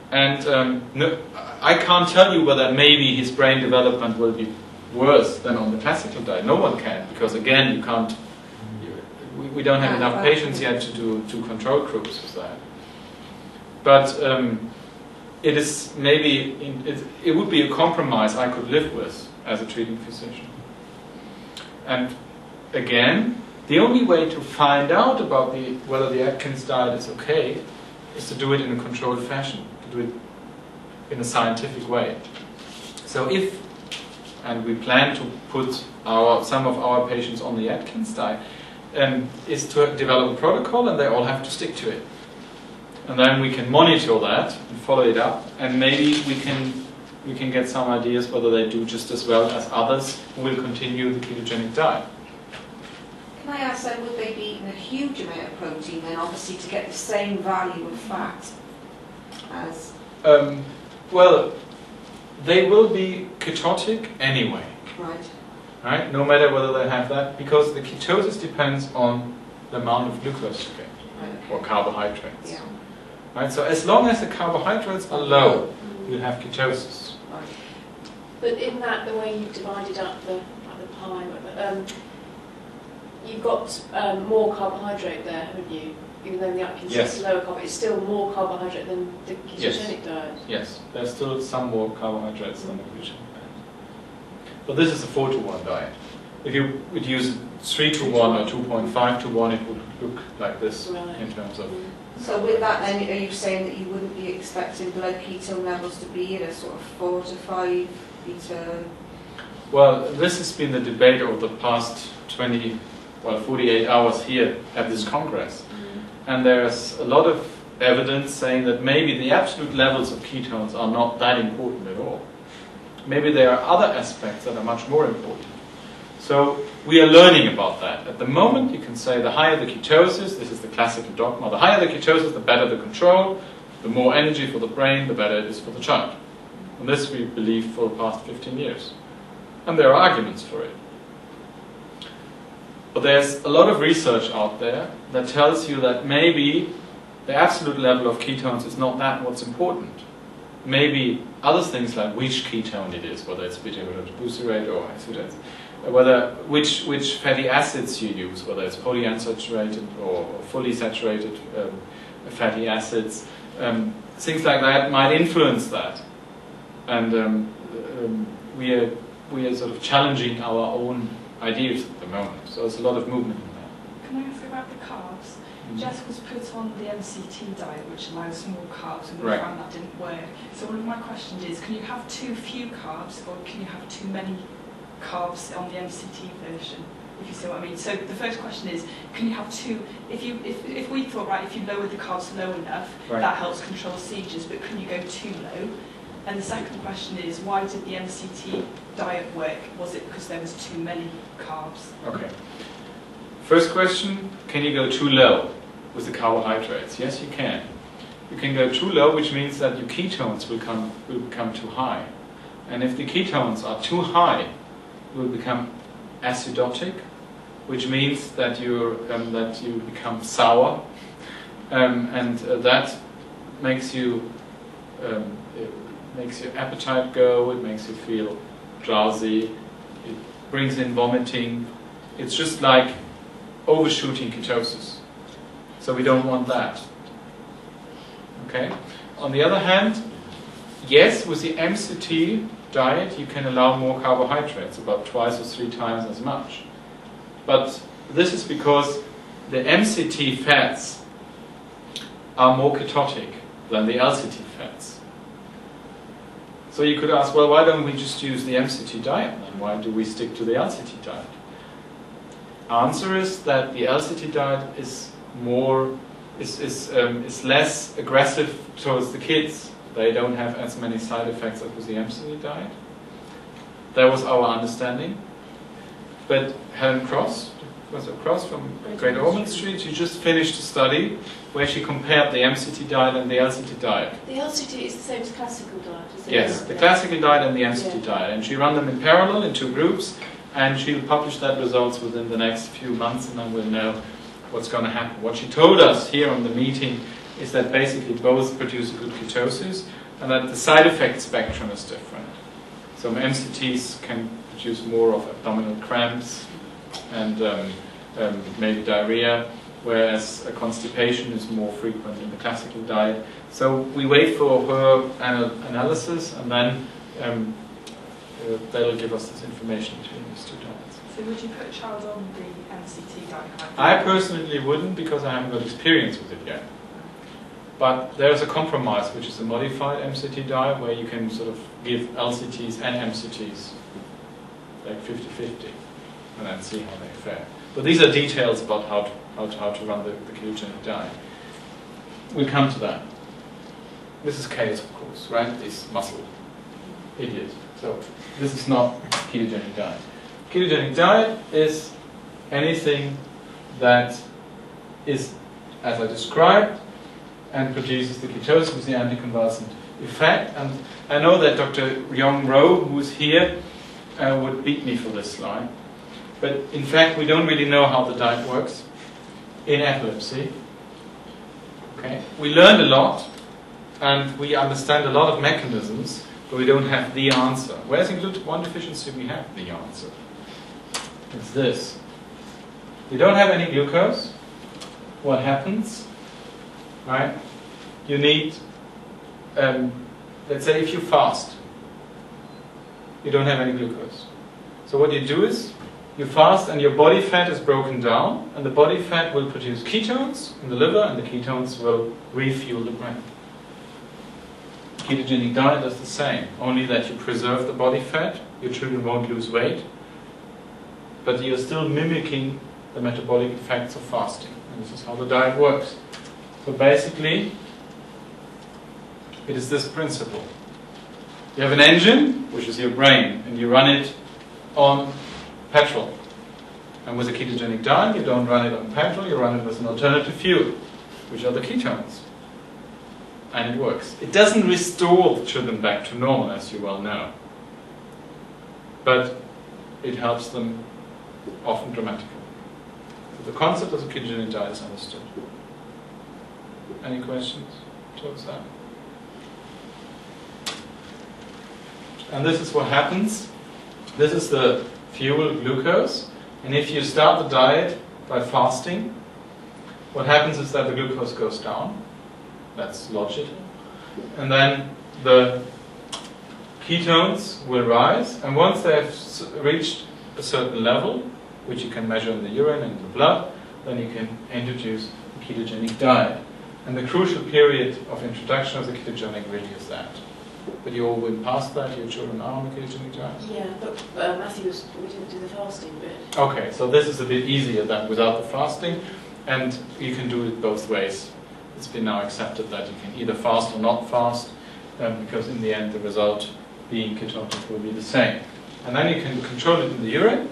and no, I can't tell you whether maybe his brain development will be worse than on the classical diet. No one can, because again, you can't. We don't have enough patients yet to do 2 control groups with that. But it is maybe it would be a compromise I could live with as a treating physician. And again, the only way to find out about whether the Atkins diet is okay is to do it in a controlled fashion, to do it in a scientific way. So and we plan to put some of our patients on the Atkins diet, is to develop a protocol, and they all have to stick to it. And then we can monitor that and follow it up, and maybe we can get some ideas whether they do just as well as others who will continue the ketogenic diet. Can I ask then, would they be eating a huge amount of protein then, obviously, to get the same value of fat as... Well, they will be ketotic anyway. Right? No matter whether they have that, because the ketosis depends on the amount of glucose you get, or carbohydrates. Yeah. Right? So as long as the carbohydrates are low, you have ketosis. Right. But in that, the way you've divided up the pie, you've got more carbohydrate there, haven't you? Even though the Atkins is lower carb, it's still more carbohydrate than the ketogenic diet. Yes, there's still some more carbohydrates than the ketogenic diet. But this is a 4-to-1 diet. If you would use 3-to-1 or 2.5-to-1, it would look like this in terms of... So with that then, are you saying that you wouldn't be expecting blood ketone levels to be at a sort of 4 to 5 beta? Well, this has been the debate over the past 48 hours here at this Congress. And there's a lot of evidence saying that maybe the absolute levels of ketones are not that important at all. Maybe there are other aspects that are much more important. So we are learning about that. At the moment, you can say the higher the ketosis, this is the classical dogma, the higher the ketosis, the better the control, the more energy for the brain, the better it is for the child. And this we believe for the past 15 years. And there are arguments for it. But there's a lot of research out there that tells you that maybe the absolute level of ketones is not that what's important. Maybe other things like which ketone it is, whether it's beta-hydroxybutyrate or isodenate, whether which fatty acids you use, whether it's polyunsaturated or fully saturated fatty acids, things like that might influence that. And we are sort of challenging our own ideas at the moment. So there's a lot of movement in that. Can I ask about the carbs? Jess was put on the MCT diet, which allows more carbs, and we found that didn't work. So one of my questions is, can you have too few carbs, or can you have too many carbs on the MCT version? If you see what I mean. So the first question is, can you have if we thought, right, if you lowered the carbs low enough, that helps control seizures, but can you go too low? And the second question is, why did the MCT diet work? Was it because there was too many carbs? Okay. First question, can you go too low with the carbohydrates? Yes, you can. You can go too low, which means that your ketones will become too high. And if the ketones are too high, you will become acidotic, which means that you become sour, and that makes you makes your appetite go. It makes you feel drowsy. It brings in vomiting. It's just like overshooting ketosis. So we don't want that. Okay. On the other hand, yes, with the MCT diet, you can allow more carbohydrates, about 2 or 3 times as much. But this is because the MCT fats are more ketotic than the LCT fats. So you could ask, well, why don't we just use the MCT diet then? Why do we stick to the LCT diet? Answer is that the LCT diet is less aggressive towards the kids. They don't have as many side effects as with the MCT diet. That was our understanding. But Helen Cross, Professor Cross from Great Ormond Street, she just finished a study where she compared the MCT diet and the LCT diet. The LCT is the same as classical diet, is it? Yes, the classical diet and the MCT diet. And she ran them in parallel in 2 groups, and she'll publish that results within the next few months, and then we'll know what's going to happen. What she told us here on the meeting is that basically both produce a good ketosis, and that the side effect spectrum is different. So MCTs can introduce more of abdominal cramps and maybe diarrhea, whereas constipation is more frequent in the classical diet. So we wait for her analysis, and then they'll give us this information between these two diets. So would you put a child on the MCT diet? I personally wouldn't, because I haven't got experience with it yet. But there's a compromise, which is a modified MCT diet, where you can sort of give LCTs and MCTs, like 50-50, and then see how they fare. But these are details about how to run the ketogenic diet. We'll come to that. This is chaos, of course, right? This muscle idiot. So this is not ketogenic diet. Ketogenic diet is anything that is, as I described, and produces the ketosis with the anticonvulsant effect. And I know that Dr. Yong Ro, who's here, would beat me for this slide. But in fact, we don't really know how the diet works in epilepsy. Okay, we learned a lot, and we understand a lot of mechanisms, but we don't have the answer. Whereas in Glut1 deficiency, we have the answer. It's this. You don't have any glucose. What happens? Right? You need, let's say if you fast, you don't have any glucose. So what you do is, you fast and your body fat is broken down, and the body fat will produce ketones in the liver, and the ketones will refuel the brain. Ketogenic diet does the same, only that you preserve the body fat, your children won't lose weight, but you're still mimicking the metabolic effects of fasting. And this is how the diet works. So basically, it is this principle. You have an engine, which is your brain, and you run it on petrol. And with a ketogenic diet, you don't run it on petrol, you run it with an alternative fuel, which are the ketones. And it works. It doesn't restore the children back to normal, as you well know. But it helps them often dramatically. So the concept of the ketogenic diet is understood. Any questions towards that? And this is what happens. This is the fuel, glucose. And if you start the diet by fasting, what happens is that the glucose goes down. That's logical. And then the ketones will rise. And once they have reached a certain level, which you can measure in the urine and the blood, then you can introduce a ketogenic diet. And the crucial period of introduction of the ketogenic really is that. But you all went past that, your children are on the ketogenic diet? Yeah, but Matthew, we didn't do the fasting bit. Okay, so this is a bit easier than without the fasting, and you can do it both ways. It's been now accepted that you can either fast or not fast, because in the end the result being ketotic will be the same. And then you can control it in the urine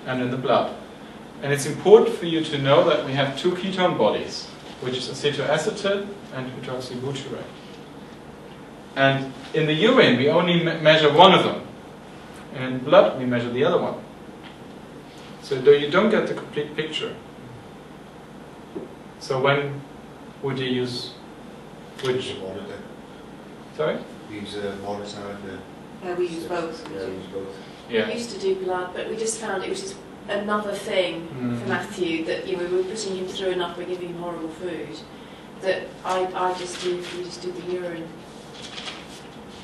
and in the blood. And it's important for you to know that we have two ketone bodies, which is acetoacetate and hydroxybutyrate. And in the urine, we only measure one of them. And in blood, we measure the other one. So you don't get the complete picture. So when would you use which? Sorry? We use monitor and We use both. we use both. Yeah. We used to do blood, but we just found it was just another thing for Matthew that we were putting him through enough by giving him horrible food that we just do the urine.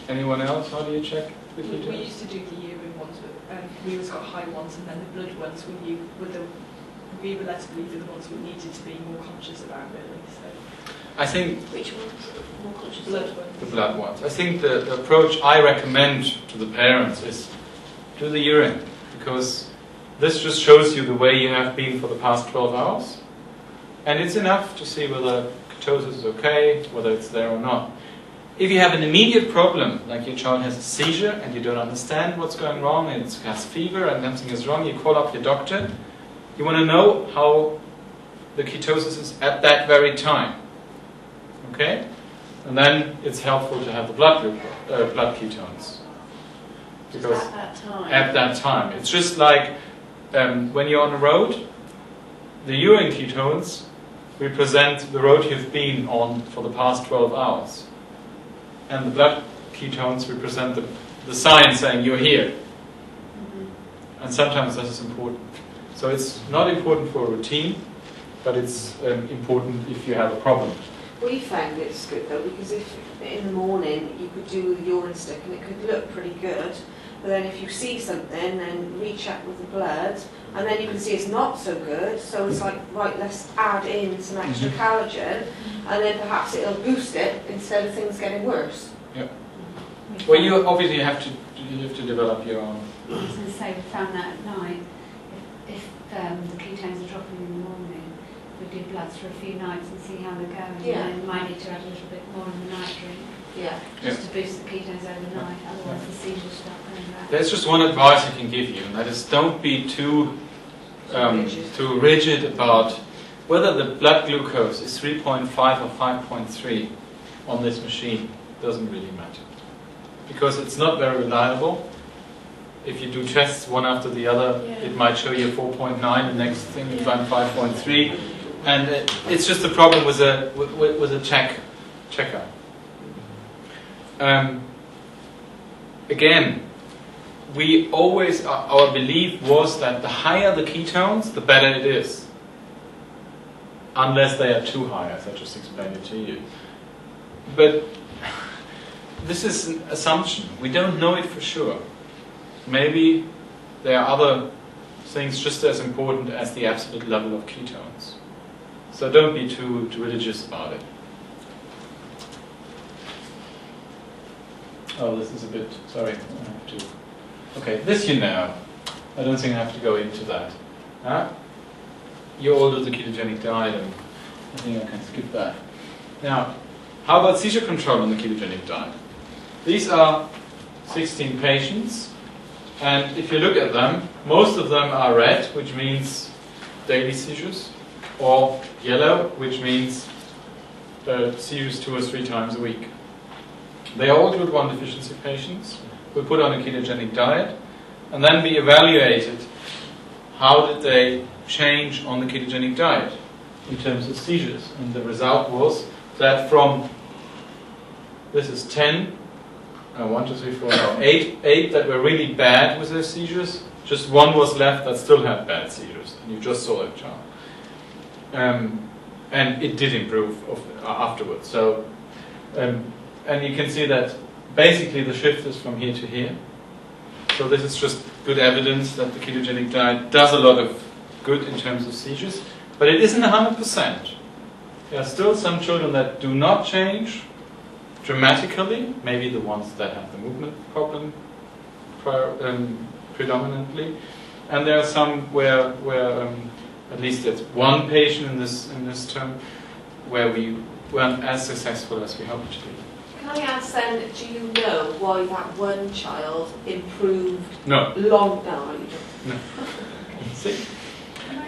Anyone else? How do you check the We ketones? used to do the urine ones, but we always got high ones, and then the blood ones we were led to believe the ones we needed to be more conscious about, really. So I think Which ones? More conscious. blood ones. the blood ones. I think the approach I recommend to the parents is do the urine, because this just shows you the way you have been for the past 12 hours. And it's enough to see whether ketosis is okay, whether it's there or not. If you have an immediate problem, like your child has a seizure and you don't understand what's going wrong and it has fever and something is wrong, you call up your doctor. You want to know how the ketosis is at that very time. Okay? And then it's helpful to have the blood ketones. Because at that time. at that time. It's just like when you're on the road, the urine ketones represent the road you've been on for the past 12 hours. And the blood ketones represent the sign saying you're here. And sometimes this is important. So it's not important for a routine, but it's important if you have a problem. We found it's good though, because if in the morning you could do the urine stick and it could look pretty good, but then if you see something, then recheck with the blood, and then you can see it's not so good, so it's like, right, let's add in some extra collagen, and then perhaps it'll boost it instead of things getting worse. Yeah. Well, you obviously have to develop your own. I was going to say, we found that at night, if the ketones are dropping in the morning, we do bloods for a few nights and see how they're going. Yeah. And then we might need to add a little bit more in the night drink, Yeah. just to boost the ketones overnight, otherwise the seizures start going back. There's just one advice I can give you, and that is don't be too rigid about whether the blood glucose is 3.5 or 5.3 on this machine. Doesn't really matter, because it's not very reliable. If you do tests one after the other, it might show you 4.9, the next thing you find 5.3, and it's just a problem with a checker. Again, we always, our belief was that the higher the ketones, the better it is. Unless they are too high, as I just explained it to you. But this is an assumption. We don't know it for sure. Maybe there are other things just as important as the absolute level of ketones. So don't be too religious about it. Oh, this is a bit, sorry, I have to. Okay, this you know. I don't think I have to go into that. You all do the ketogenic diet, and I think I can skip that. Now, how about seizure control on the ketogenic diet? These are 16 patients, and if you look at them, most of them are red, which means daily seizures, or yellow, which means seizures 2 or 3 times a week. They are all Glut1 deficiency patients. We put on a ketogenic diet, and then we evaluated how did they change on the ketogenic diet in terms of seizures. And the result was that from, this is 10, 1, 2, 3, 4, 8 that were really bad with their seizures, just 1 was left that still had bad seizures, and you just saw that child. And it did improve afterwards. So, and you can see that basically the shift is from here to here. So this is just good evidence that the ketogenic diet does a lot of good in terms of seizures, but it isn't 100%. There are still some children that do not change dramatically, maybe the ones that have the movement problem predominantly, and there are some where at least there's one patient in this term where we weren't as successful as we hoped to be. Can I ask then, do you know why that one child improved No. No, you don't. No. See?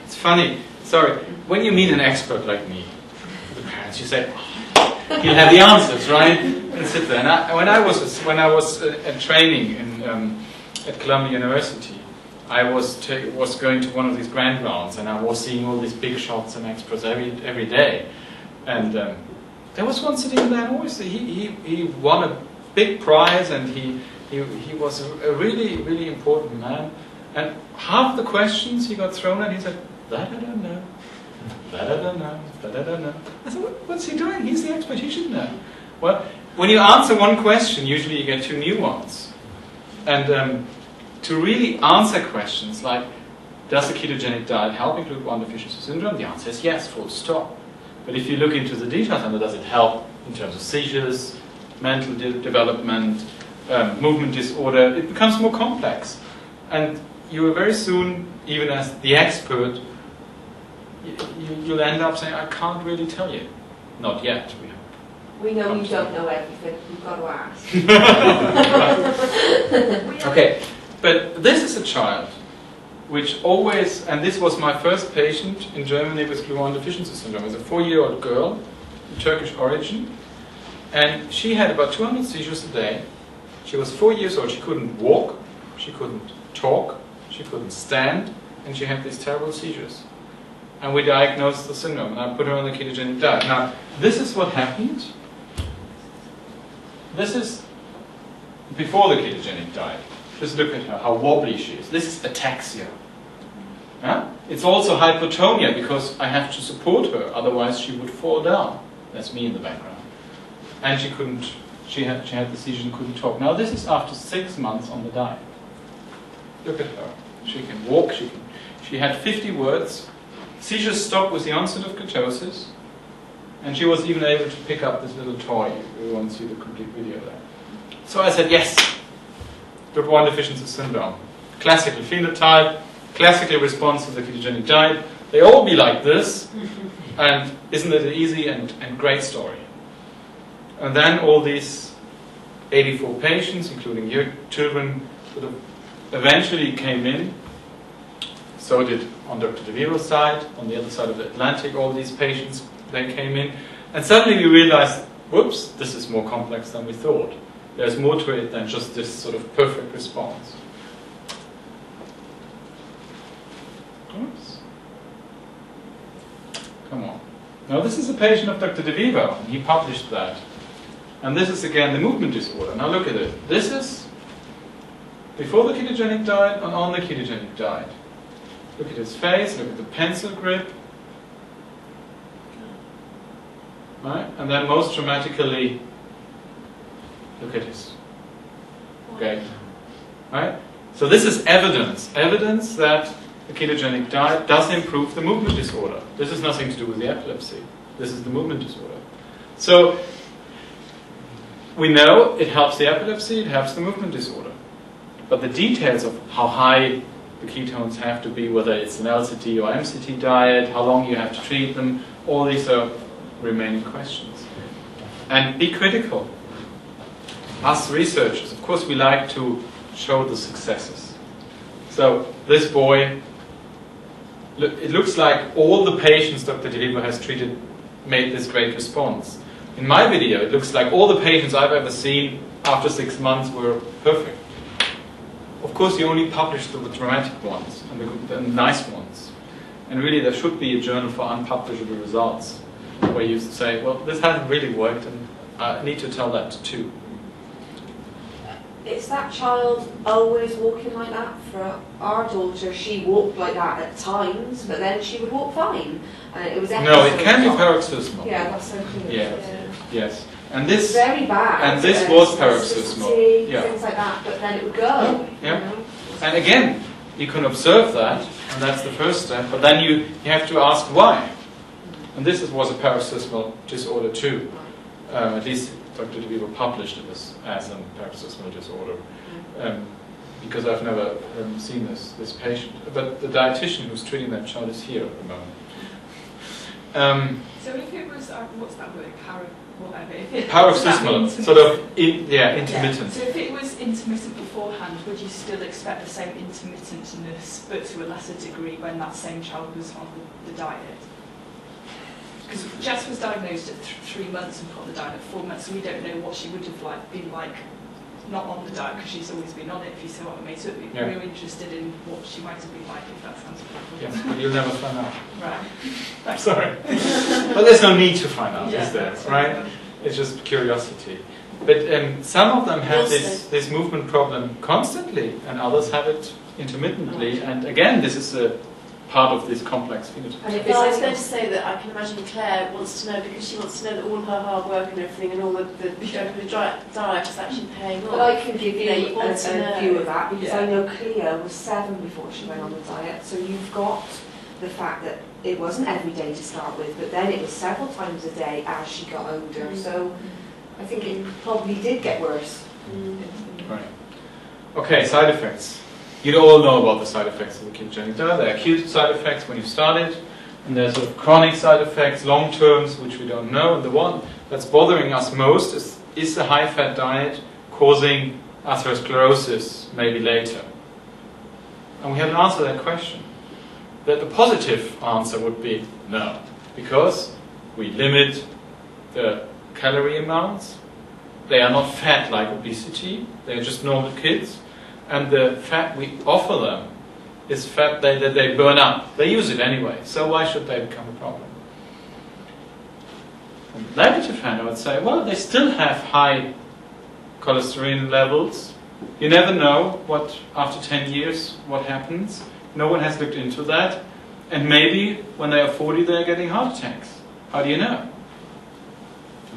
It's funny. Sorry. When you meet an expert like me, the parents, you say, oh, he'll have the answers, right? And sit there. And when I was at training at Columbia University, I was going to one of these grand rounds, and I was seeing all these big shots and experts every day. And there was one sitting there, and always he won a big prize, and he was a really, really important man. And half the questions he got thrown at, he said, that I don't know, that I don't know, that I don't know. I said, what's he doing? He's the expert, he should know. Well, when you answer one question, usually you get 2 new ones. And to really answer questions like, does the ketogenic diet help in Glut1 deficiency syndrome? The answer is yes, full stop. But if you look into the details, and does it help in terms of seizures, mental development, movement disorder, it becomes more complex. And you will very soon, even as the expert, you'll end up saying, I can't really tell you. Not yet. We know you don't know everything, you've got to ask. Okay, but this is a child which always, and this was my first patient in Germany with Glut1 deficiency syndrome. It's a 4-year-old girl, of Turkish origin, and she had about 200 seizures a day. She was 4 years old. She couldn't walk, she couldn't talk, she couldn't stand, and she had these terrible seizures. And we diagnosed the syndrome, and I put her on the ketogenic diet. Now, this is what happened. This is before the ketogenic diet. Just look at her, how wobbly she is. This is ataxia. Yeah? It's also hypotonia because I have to support her, otherwise she would fall down. That's me in the background. And she couldn't, she had the seizure and couldn't talk. Now this is after 6 months on the diet. Look at her. She can walk, she had 50 words. Seizures stopped with the onset of ketosis. And she was even able to pick up this little toy. We won't see the complete video there. So I said, yes, Glut1 deficiency syndrome. Classical phenotype, classical response to the ketogenic diet. They all be like this. And isn't it an easy and great story? And then all these 84 patients, including your children, sort of eventually came in. So did on Dr. DeVivo's side, on the other side of the Atlantic, all these patients, they came in. And suddenly we realized, whoops, this is more complex than we thought. There's more to it than just this sort of perfect response. Oops. Come on. Now this is a patient of Dr. DeVivo, and he published that. And this is again the movement disorder. Now look at it. This is before the ketogenic diet and on the ketogenic diet. Look at his face, look at the pencil grip. Right? And then most dramatically, look at his gait. Right? So this is evidence that the ketogenic diet does improve the movement disorder. This has nothing to do with the epilepsy. This is the movement disorder. So we know it helps the epilepsy, it helps the movement disorder. But the details of how high the ketones have to be, whether it's an LCT or MCT diet, how long you have to treat them, all these are remaining questions. And be critical. Us researchers, of course, we like to show the successes. So this boy, it looks like all the patients Dr. DeVivo has treated made this great response. In my video, it looks like all the patients I've ever seen after 6 months were perfect. Of course, you only publish the dramatic ones and the nice ones. And really, there should be a journal for unpublishable results where you say, well, this hasn't really worked, and I need to tell that too. Is that child always walking like that? For our daughter, she walked like that at times, but then she would walk fine. And it was no, it can be paroxysmal. Yeah, that's so clear. Yeah. Yes. And this very bad. And this was paroxysmal. Yeah. Things like that, but then it would go. Yeah. You know? And again, you can observe that, and that's the first step. But then you have to ask why. And this was a paroxysmal disorder too. At least Dr. DeVivo published it as a paroxysmal disorder, because I've never seen this patient. But the dietitian who's treating that child is here at the moment. So if it was, what's that word, whatever, if it paroxysmal, sort of, intermittent. So if it was intermittent beforehand, would you still expect the same intermittentness, but to a lesser degree when that same child was on the diet? Because Jess was diagnosed at 3 months and put on the diet at 4 months, so we don't know what she would have been like not on the diet, because she's always been on it, if you see what I mean. So we were interested in what she might have been like, if that sounds good. Yes, but you'll never find out. Right. I'm sorry. But there's no need to find out, is there? Right? Right? It's just curiosity. But some of them have this movement problem constantly, and others have it intermittently. And again, this is a part of this complex phenotype. Well, I was going to say that I can imagine Claire wants to know, because she wants to know that all her hard work and everything and all the diet is actually paying off. But I can give you You want to know. a view of that, because Yeah. I know Cleo was 7 before she went on the diet, so you've got the fact that it wasn't every day to start with, but then it was several times a day as she got older, so I think it probably did get worse. Right. Okay, side effects. You all know about the side effects of the ketogenic diet. There are acute side effects when you started, and there's sort of chronic side effects, long terms, which we don't know. And the one that's bothering us most is the high-fat diet causing atherosclerosis maybe later. And we haven't answered that question. The positive answer would be no, because we limit the calorie amounts. They are not fat like obesity, they're just normal kids. And the fat we offer them is fat that they burn up. They use it anyway, so why should they become a problem? On the negative hand, I would say, well, they still have high cholesterol levels, You never know what, after 10 years, what happens. No one has looked into that. And maybe when they are 40, they're getting heart attacks. How do you know?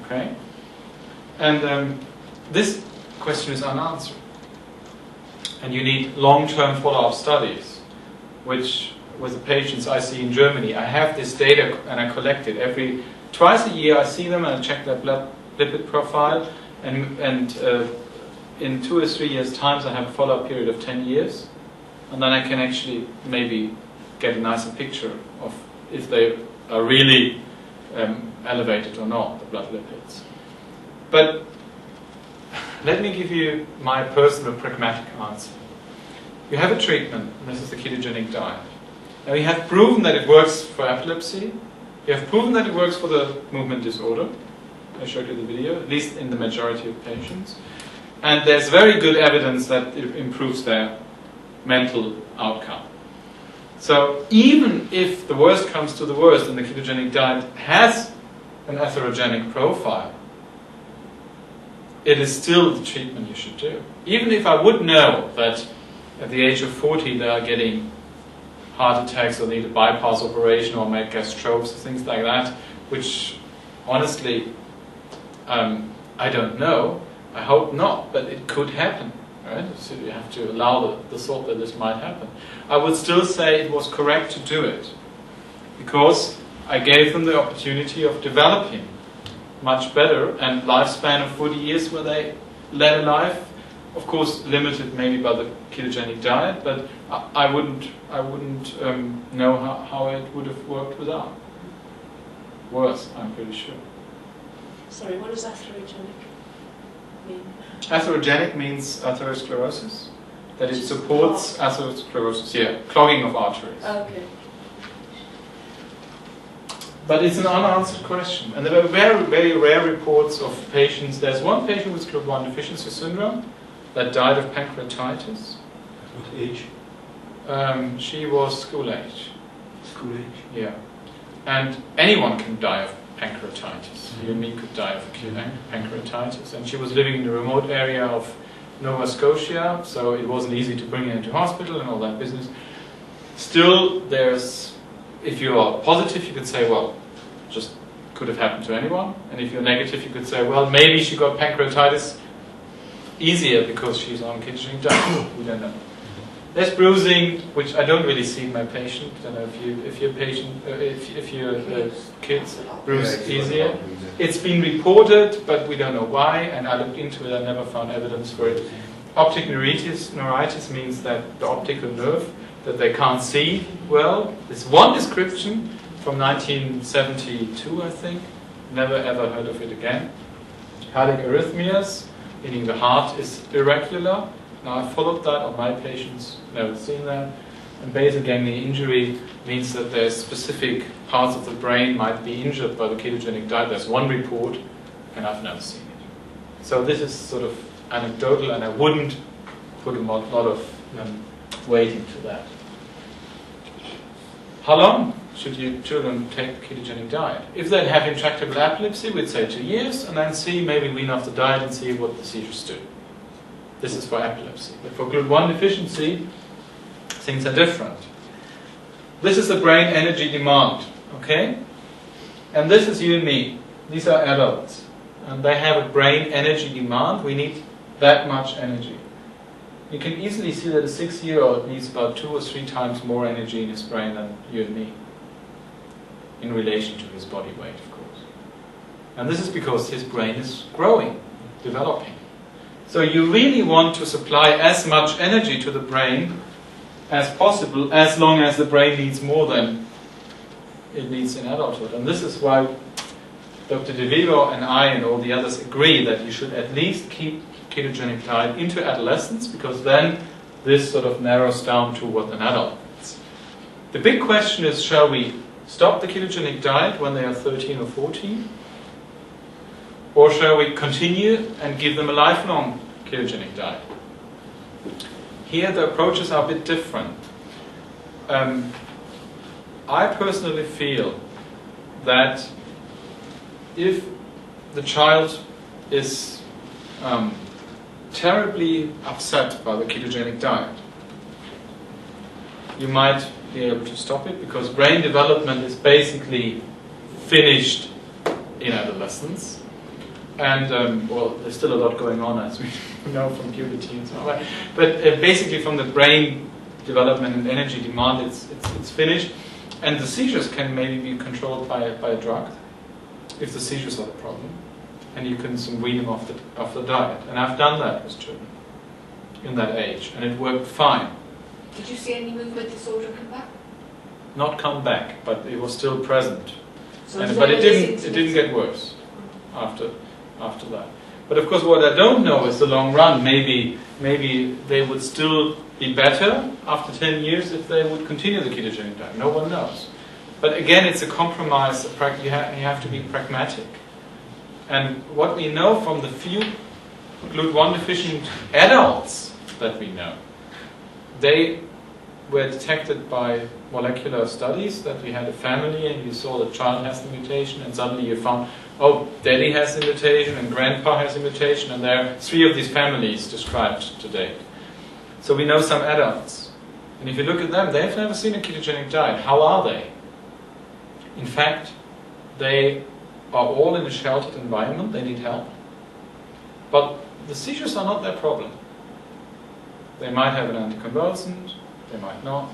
Okay? And this question is unanswered. And you need long-term follow-up studies, which, with the patients I see in Germany, I have this data and I collect it. Twice a year I see them and I check their blood lipid profile, and in 2 or 3 years' time I have a follow-up period of 10 years, and then I can actually maybe get a nicer picture of if they are really elevated or not, the blood lipids. But let me give you my personal pragmatic answer. You have a treatment, and this is the ketogenic diet. Now you have proven that it works for epilepsy, you have proven that it works for the movement disorder. I showed you the video, at least in the majority of patients. And there's very good evidence that it improves their mental outcome. So even if the worst comes to the worst and the ketogenic diet has an atherogenic profile, it is still the treatment you should do. Even if I would know that at the age of 40 they are getting heart attacks or need a bypass operation or make gastropaes, things like that, which honestly I don't know. I hope not, but it could happen. Right? So you have to allow the thought that this might happen. I would still say it was correct to do it, because I gave them the opportunity of developing much better, and lifespan of 40 years where they led a life, of course limited maybe by the ketogenic diet, but I wouldn't know how it would have worked without. Worse, I'm pretty sure. Sorry, what does atherogenic mean? Atherogenic means atherosclerosis, that it supports atherosclerosis, clogging of arteries. Okay. But it's an unanswered question. And there are very, very rare reports of patients. There's one patient with Glut1 deficiency syndrome that died of pancreatitis. What age? She was school age. School age? Yeah. And anyone can die of pancreatitis. You and me could die of acute pancreatitis. And she was living in the remote area of Nova Scotia, so it wasn't easy to bring her into hospital and all that business. Still, if you are positive, you could say, well, just could have happened to anyone. And if you're negative, you could say, well, maybe she got pancreatitis easier because she's on ketogenic diet. We don't know. There's bruising, which I don't really see in my patient. I don't know if your kids bruise easier. It's been reported, but we don't know why. And I looked into it. I never found evidence for it. Optic neuritis means that the optical nerve that they can't see well. There's one description from 1972, I think. Never ever heard of it again. Cardiac arrhythmias, meaning the heart is irregular. Now I followed that on my patients, never seen that. And basal ganglia injury means that there's specific parts of the brain might be injured by the ketogenic diet. There's one report, and I've never seen it. So this is sort of anecdotal, and I wouldn't put a lot of weight into that. How long should your children take the ketogenic diet? If they have intractable epilepsy, we'd say 2 years, and then maybe wean off the diet and see what the seizures do. This is for epilepsy. But for Glut1 deficiency, things are different. This is the brain energy demand, okay? And this is you and me. These are adults. And they have a brain energy demand. We need that much energy. You can easily see that a 6-year-old needs about 2 or 3 times more energy in his brain than you and me, in relation to his body weight, of course. And this is because his brain is growing, developing. So you really want to supply as much energy to the brain as possible, as long as the brain needs more than it needs in adulthood. And this is why Dr. De Vivo and I and all the others agree that you should at least keep ketogenic diet into adolescence, because then this sort of narrows down to what an adult needs. The big question is, shall we stop the ketogenic diet when they are 13 or 14? Or shall we continue and give them a lifelong ketogenic diet? Here the approaches are a bit different. I personally feel that if the child is terribly upset by the ketogenic diet, you might be able to stop it because brain development is basically finished in adolescence. And, well, there's still a lot going on, as we know, from puberty and so on. But basically from the brain development and energy demand, it's finished. And the seizures can maybe be controlled by a drug, if the seizures are the problem. And you can wean them off the diet. And I've done that with children in that age, and it worked fine. Did you see any movement disorder come back? Not come back, but it was still present. So But it didn't get worse after that. But of course, what I don't know is the long run. Maybe they would still be better after 10 years if they would continue the ketogenic diet. No one knows. But again, it's a compromise. You have to be pragmatic. And what we know from the few Glut1 deficient adults that we know, they were detected by molecular studies that we had a family and you saw the child has the mutation, and suddenly you found, oh, daddy has the mutation and grandpa has the mutation, and there are 3 of these families described to date. So we know some adults. And if you look at them, they've never seen a ketogenic diet. How are they? In fact, they are all in a sheltered environment, they need help. But the seizures are not their problem. They might have an anticonvulsant, they might not.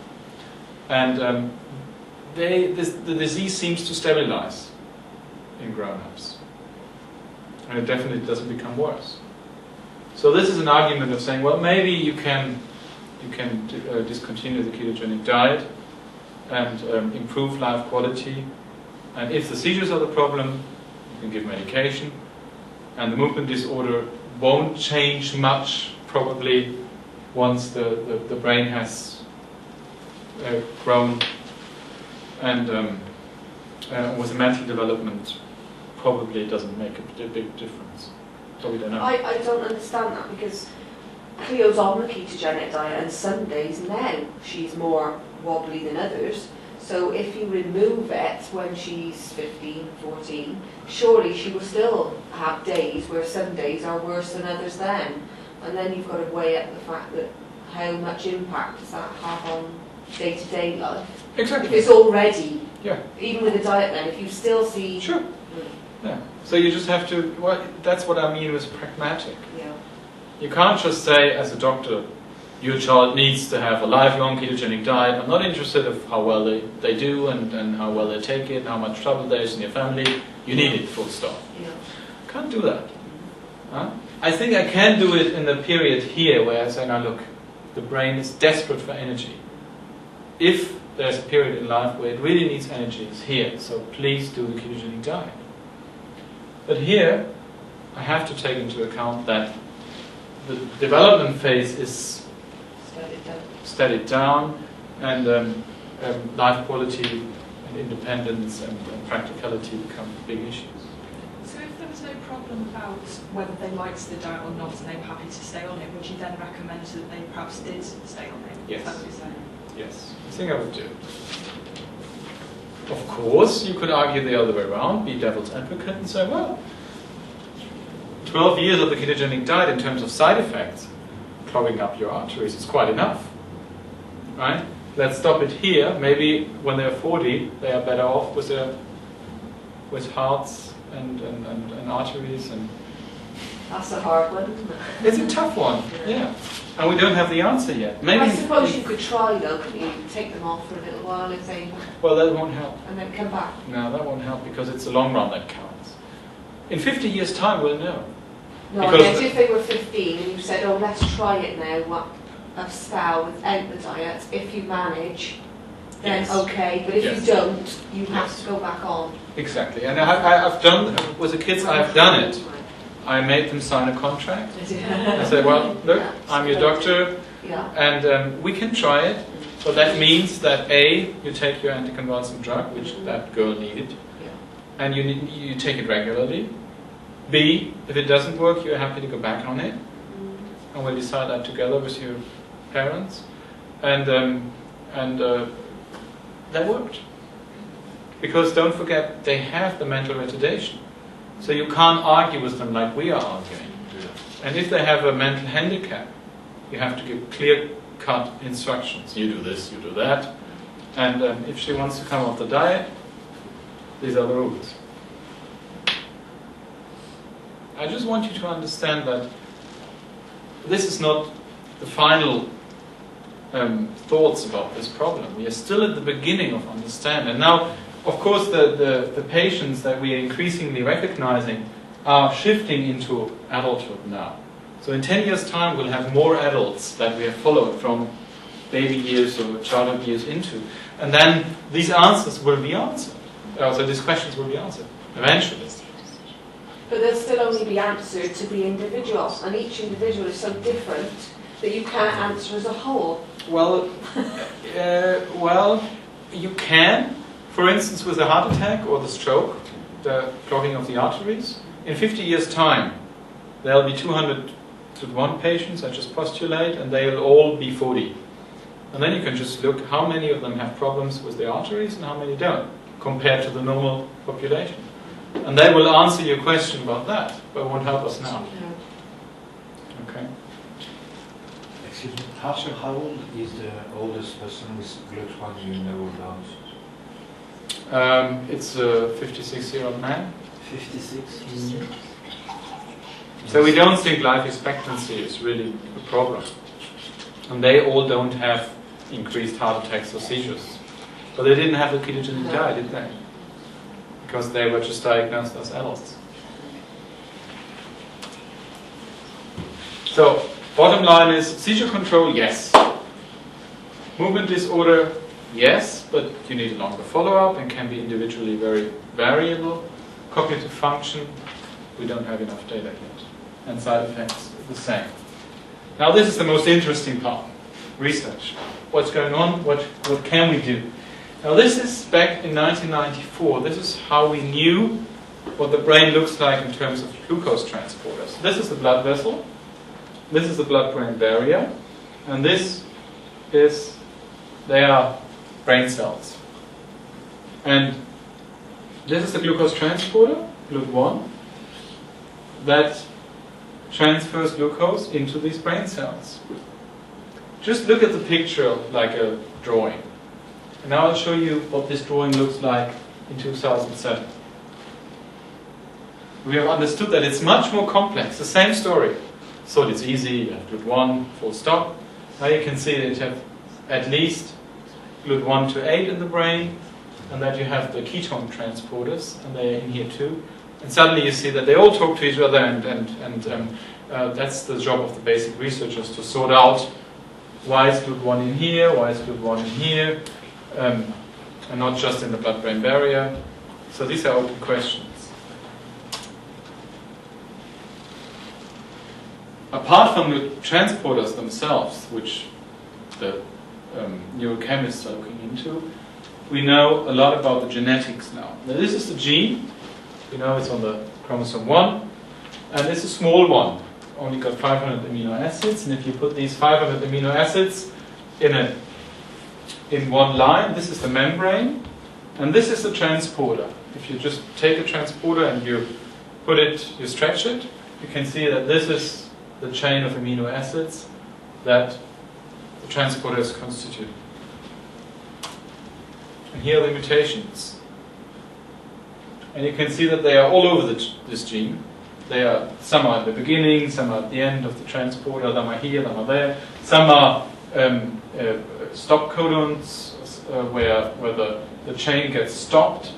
And the disease seems to stabilize in grown-ups. And it definitely doesn't become worse. So this is an argument of saying, well, maybe you can discontinue the ketogenic diet and improve life quality. And if the seizures are the problem, you can give medication. And the movement disorder won't change much, probably, once the brain has grown. And with the mental development, probably it doesn't make a big difference. So we don't know. I don't understand that, because Cleo's on the ketogenic diet, and some days now she's more wobbly than others. So if you remove it when she's 15, 14, surely she will still have days where some days are worse than others then. And then you've got to weigh up the fact that how much impact does that have on day-to-day life. Exactly. If it's already, Yeah. even with the diet then, if you still see... Sure. Yeah. So you just have to, well, that's what I mean with pragmatic. Yeah. You can't just say, as a doctor, your child needs to have a lifelong ketogenic diet. I'm not interested in how well they do and how well they take it, how much trouble there is in your family. You need it, full stop. Yeah. Can't do that. Huh? I think I can do it in the period here where I say, now look, the brain is desperate for energy. If there's a period in life where it really needs energy, it's here. So please do the ketogenic diet. But here, I have to take into account that the development phase is steadied down, and life quality and independence and practicality become big issues. So if there was no problem about whether they liked the diet or not and they were happy to stay on it, would you then recommend that they perhaps did stay on it? Yes. Is that what you're saying? Yes, I think I would do. Of course, you could argue the other way around, be devil's advocate and say, well, 12 years of the ketogenic diet in terms of side effects, clogging up your arteries is quite enough. Right? Let's stop it here. Maybe when they're 40, they are better off with hearts and arteries. And That's a hard one, isn't it? it's a tough one, yeah. And we don't have the answer yet. Maybe I suppose you could try though, couldn't you? Take them off for a little while if they... Well, that won't help. And then come back. No, that won't help because it's the long run that counts. In 50 years' time, we'll know. No, Because I guess if they were 15 and you said, oh, let's try it now, a spell without the diet, if you manage, then Yes. okay, but if Yes. you don't, you have Yes. to go back on. Exactly. And I've done, with the kids, I've done it. I made them sign a contract. I said, well, look, Yeah. I'm your doctor, Yeah. and we can try it. So that means that A, you take your anticonvulsant drug, which that girl needed, Yeah. and you take it regularly. B, if it doesn't work, you're happy to go back on it, and we'll decide that together with your parents. And that worked. Because don't forget, they have the mental retardation. So you can't argue with them like we are arguing. And if they have a mental handicap, you have to give clear-cut instructions. You do this, you do that. And if she wants to come off the diet, these are the rules. I just want you to understand that this is not the final thoughts about this problem. We are still at the beginning of understanding. And now, of course, the patients that we are increasingly recognizing are shifting into adulthood now. So in 10 years' time, we'll have more adults that we have followed from baby years or childhood years into. And then these answers will be answered. So these questions will be answered eventually. But they'll still only be answered to the individual, and each individual is so different that you can't answer as a whole. Well, you can. For instance, with a heart attack or the stroke, the clogging of the arteries, in 50 years' time, there'll be 200 Glut1 patients, I just postulate, and they'll all be 40. And then you can just look how many of them have problems with the arteries and how many don't, compared to the normal population. And they will answer your question about that, but won't help us now. Okay. Excuse me, how old is the oldest person with Glut1 you know about? It's a 56-year-old man. 56? So we don't think life expectancy is really a problem. And they all don't have increased heart attacks or seizures. But they didn't have a ketogenic diet, did they? Because they were just diagnosed as adults. So, bottom line is, seizure control, yes. Movement disorder, yes, but you need a longer follow-up and can be individually very variable. Cognitive function, we don't have enough data yet. And side effects, the same. Now this is the most interesting part, research. What's going on? What can we do? Now this is back in 1994. This is how we knew what the brain looks like in terms of glucose transporters. This is the blood vessel. This is the blood-brain barrier. And they are brain cells. And this is the glucose transporter, Glut1, that transfers glucose into these brain cells. Just look at the picture like a drawing. And now I'll show you what this drawing looks like in 2007. We have understood that it's much more complex, the same story. So it's easy, you have Glut1, full stop. Now you can see that you have at least Glut1 to 8 in the brain, and that you have the ketone transporters, and they're in here too. And suddenly you see that they all talk to each other, and that's the job of the basic researchers, to sort out why is Glut1 in here, why is Glut1 in here, and not just in the blood-brain barrier. So these are open questions. Apart from the transporters themselves, which the neurochemists are looking into, we know a lot about the genetics now. Now this is the gene. You know it's on the chromosome 1, and it's a small one. Only got 500 amino acids, and if you put these 500 amino acids in one line, this is the membrane, and this is the transporter. If you just take a transporter and you stretch it, you can see that this is the chain of amino acids that the transporter is constituted. And here are the mutations. And you can see that they are all over this gene. Some are at the beginning, some are at the end of the transporter, some are here, some are there. Some are stop codons, where the chain gets stopped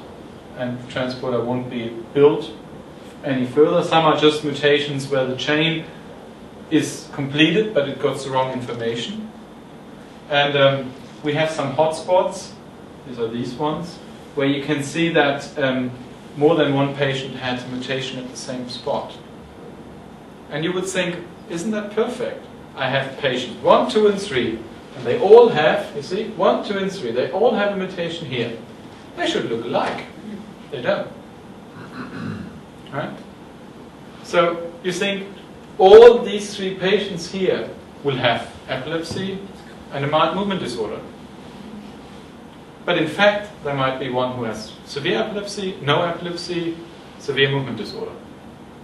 and the transporter won't be built any further. Some are just mutations where the chain is completed, but it got the wrong information. And we have some hotspots. These are these ones, where you can see that more than one patient had a mutation at the same spot. And you would think, isn't that perfect? I have patients 1, 2, and 3, and they all have, you see, 1, 2, and 3, they all have a mutation here. They should look alike. They don't. Right? So you think all these 3 patients here will have epilepsy and a mild movement disorder. But in fact, there might be one who has severe epilepsy, no epilepsy, severe movement disorder.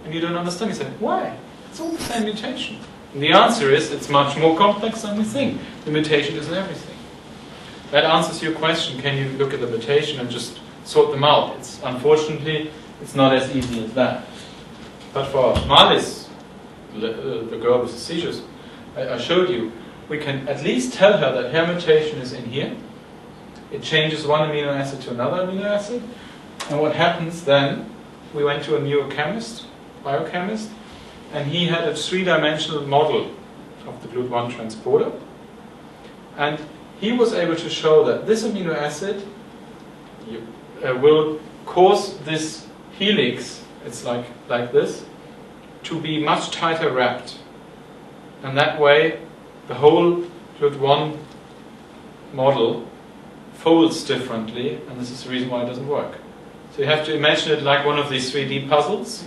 And you don't understand. You say, why? It's all the same mutation. And the answer is it's much more complex than we think. The mutation isn't everything. That answers your question, can you look at the mutation and just sort them out? Unfortunately, it's not as easy as that. But for Marlies, the girl with the seizures, I showed you, we can at least tell her that her mutation is in here. It changes one amino acid to another amino acid. And what happens then, we went to a neurochemist, biochemist, and he had a 3-dimensional model of the Glut1 transporter. And he was able to show that this amino acid will cause this helix, it's like this, to be much tighter wrapped. And that way, the whole Glut1 model folds differently, and this is the reason why it doesn't work. So you have to imagine it like one of these 3D puzzles,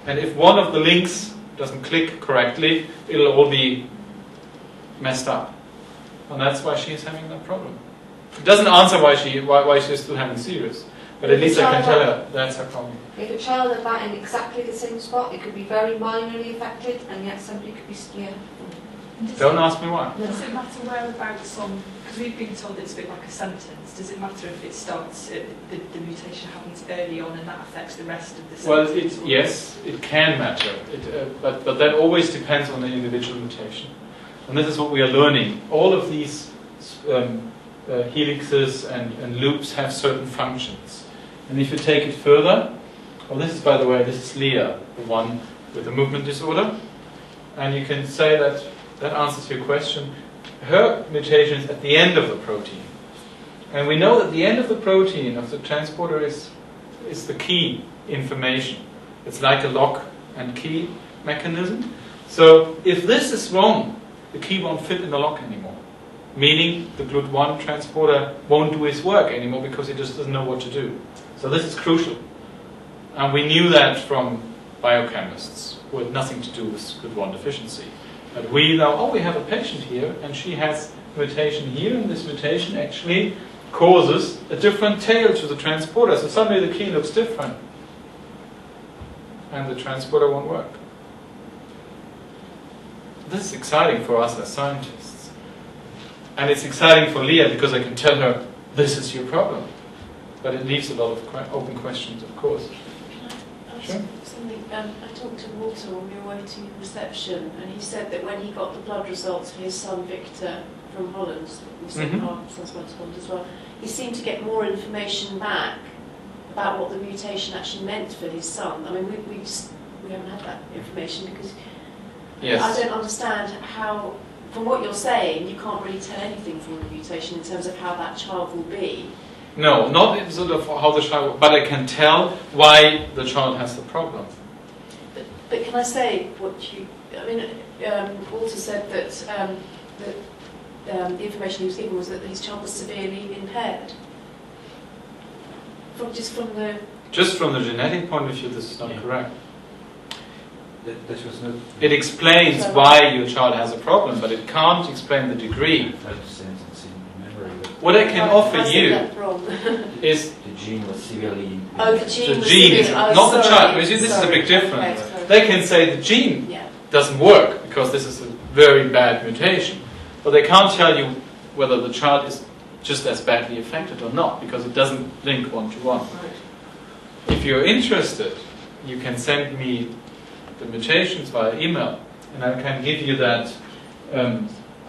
and if one of the links doesn't click correctly, it'll all be messed up. And that's why she's having that problem. It doesn't answer why she's still having seizures, but at least I can tell her that's her problem. If a child had that in exactly the same spot, it could be very minorly affected, and yet somebody could be Don't ask me why. Does it matter whereabouts on, because we've been told it's a bit like a sentence, does it matter if it starts, the mutation happens early on and that affects the rest of the sentence? Well, yes, it can matter, but that always depends on the individual mutation. And this is what we are learning. All of these helixes and loops have certain functions. And if you take it further, well, this is, by the way, this is Leah, the one with the movement disorder. And you can say that answers your question. Her mutation is at the end of the protein. And we know that the end of the protein of the transporter is the key information. It's like a lock and key mechanism. So if this is wrong, the key won't fit in the lock anymore. Meaning the Glut1 transporter won't do its work anymore because it just doesn't know what to do. So this is crucial. And we knew that from biochemists who had nothing to do with Glut1 deficiency. But we know, we have a patient here and she has a mutation here, and this mutation actually causes a different tail to the transporter. So suddenly the key looks different. And the transporter won't work. This is exciting for us as scientists. And it's exciting for Leah because I can tell her, this is your problem. But it leaves a lot of open questions, of course. Can I ask Sure. something? I talked to Walter when we were waiting reception, and he said that when he got the blood results for his son Victor from Holland, we said our son's going to Holland as well, he seemed to get more information back about what the mutation actually meant for his son. I mean, we haven't had that information because Yes. I don't understand how, from what you're saying, you can't really tell anything from the mutation in terms of how that child will be. No, not in sort of how the child, but I can tell why the child has the problem. But can I say what you? I mean, Walter said that the information he was given was that his child was severely impaired. Just from the genetic point of view, this is not correct. That was not. It explains why your child has a problem, but it can't explain the degree. What I can offer you is the gene was severely. the gene. the gene, not the child. You see, this is a big difference. They can say the gene doesn't work because this is a very bad mutation, but they can't tell you whether the child is just as badly affected or not because it doesn't link one to one. If you're interested, you can send me the mutations via email, and I can give you that.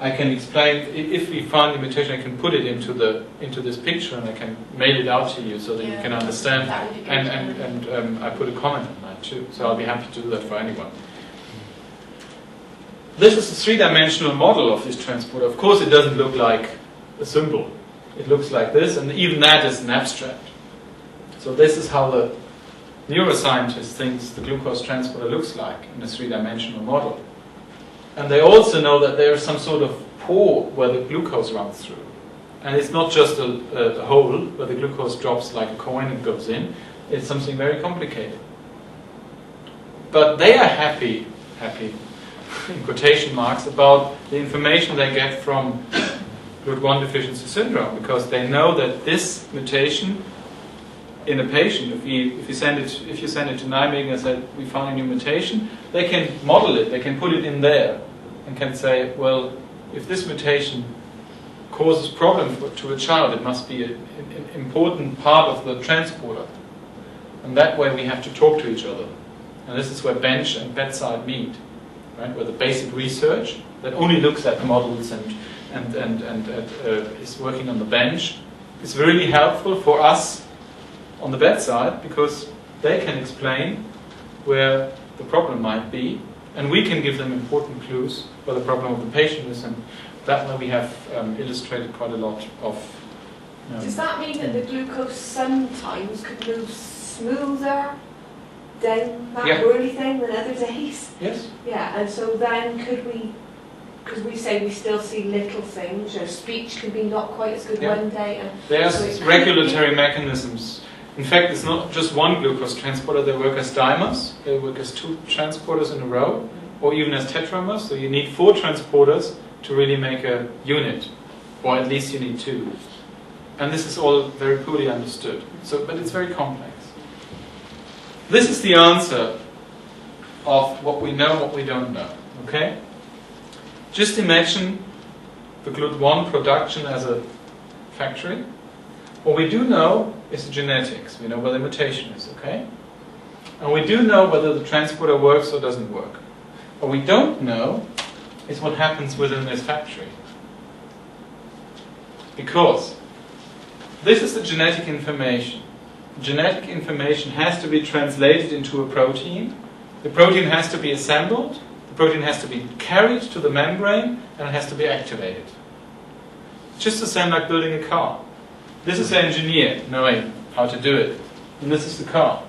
I can explain if we find the mutation. I can put it into this picture, and I can mail it out to you so that you can understand. And I put a comment on that too, so I'll be happy to do that for anyone. This is a three-dimensional model of this transporter. Of course, it doesn't look like a symbol. It looks like this, and even that is an abstract. So this is how the neuroscientist thinks the glucose transporter looks like in a three-dimensional model. And they also know that there is some sort of pore where the glucose runs through. And it's not just a hole where the glucose drops like a coin and goes in. It's something very complicated. But they are happy, in quotation marks, about the information they get from Glut1 deficiency syndrome, because they know that this mutation in a patient, if you send it to Nijmegen and say we found a new mutation, they can model it, they can put it in there, and can say, well, if this mutation causes problem to a child, it must be an important part of the transporter, and that way we have to talk to each other, and this is where bench and bedside meet, right? Where the basic research that only looks at models and is working on the bench is really helpful for us on the bedside, because they can explain where the problem might be, and we can give them important clues where the problem of the patient is, and that way we have illustrated quite a lot of... Does that mean that the glucose sometimes could move smoother down that whirly thing than other days? Yes. Yeah, and so then could we say we still see little things, speech can be not quite as good one day? And there's so regulatory mechanisms. In fact, it's not just one glucose transporter, they work as dimers, they work as 2 transporters in a row, or even as tetramers, so you need 4 transporters to really make a unit, or at least you need 2. And this is all very poorly understood, but it's very complex. This is the answer of what we know, what we don't know, okay? Just imagine the Glut1 production as a factory. What we do know is the genetics. We know where the mutation is, okay? And we do know whether the transporter works or doesn't work. What we don't know is what happens within this factory. Because this is the genetic information. The genetic information has to be translated into a protein. The protein has to be assembled. The protein has to be carried to the membrane, and it has to be activated. It's just the same like building a car. This is the engineer knowing how to do it. And this is the car.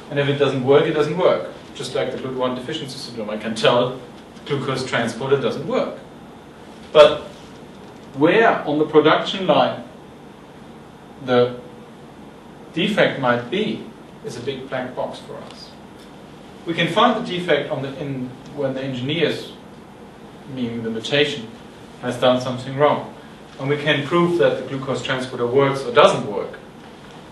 And if it doesn't work, it doesn't work. Just like the Glut1 deficiency syndrome. I can tell the glucose transporter doesn't work. But where on the production line the defect might be is a big black box for us. We can find the defect when the engineers, meaning the mutation, has done something wrong. And we can prove that the glucose transporter works or doesn't work.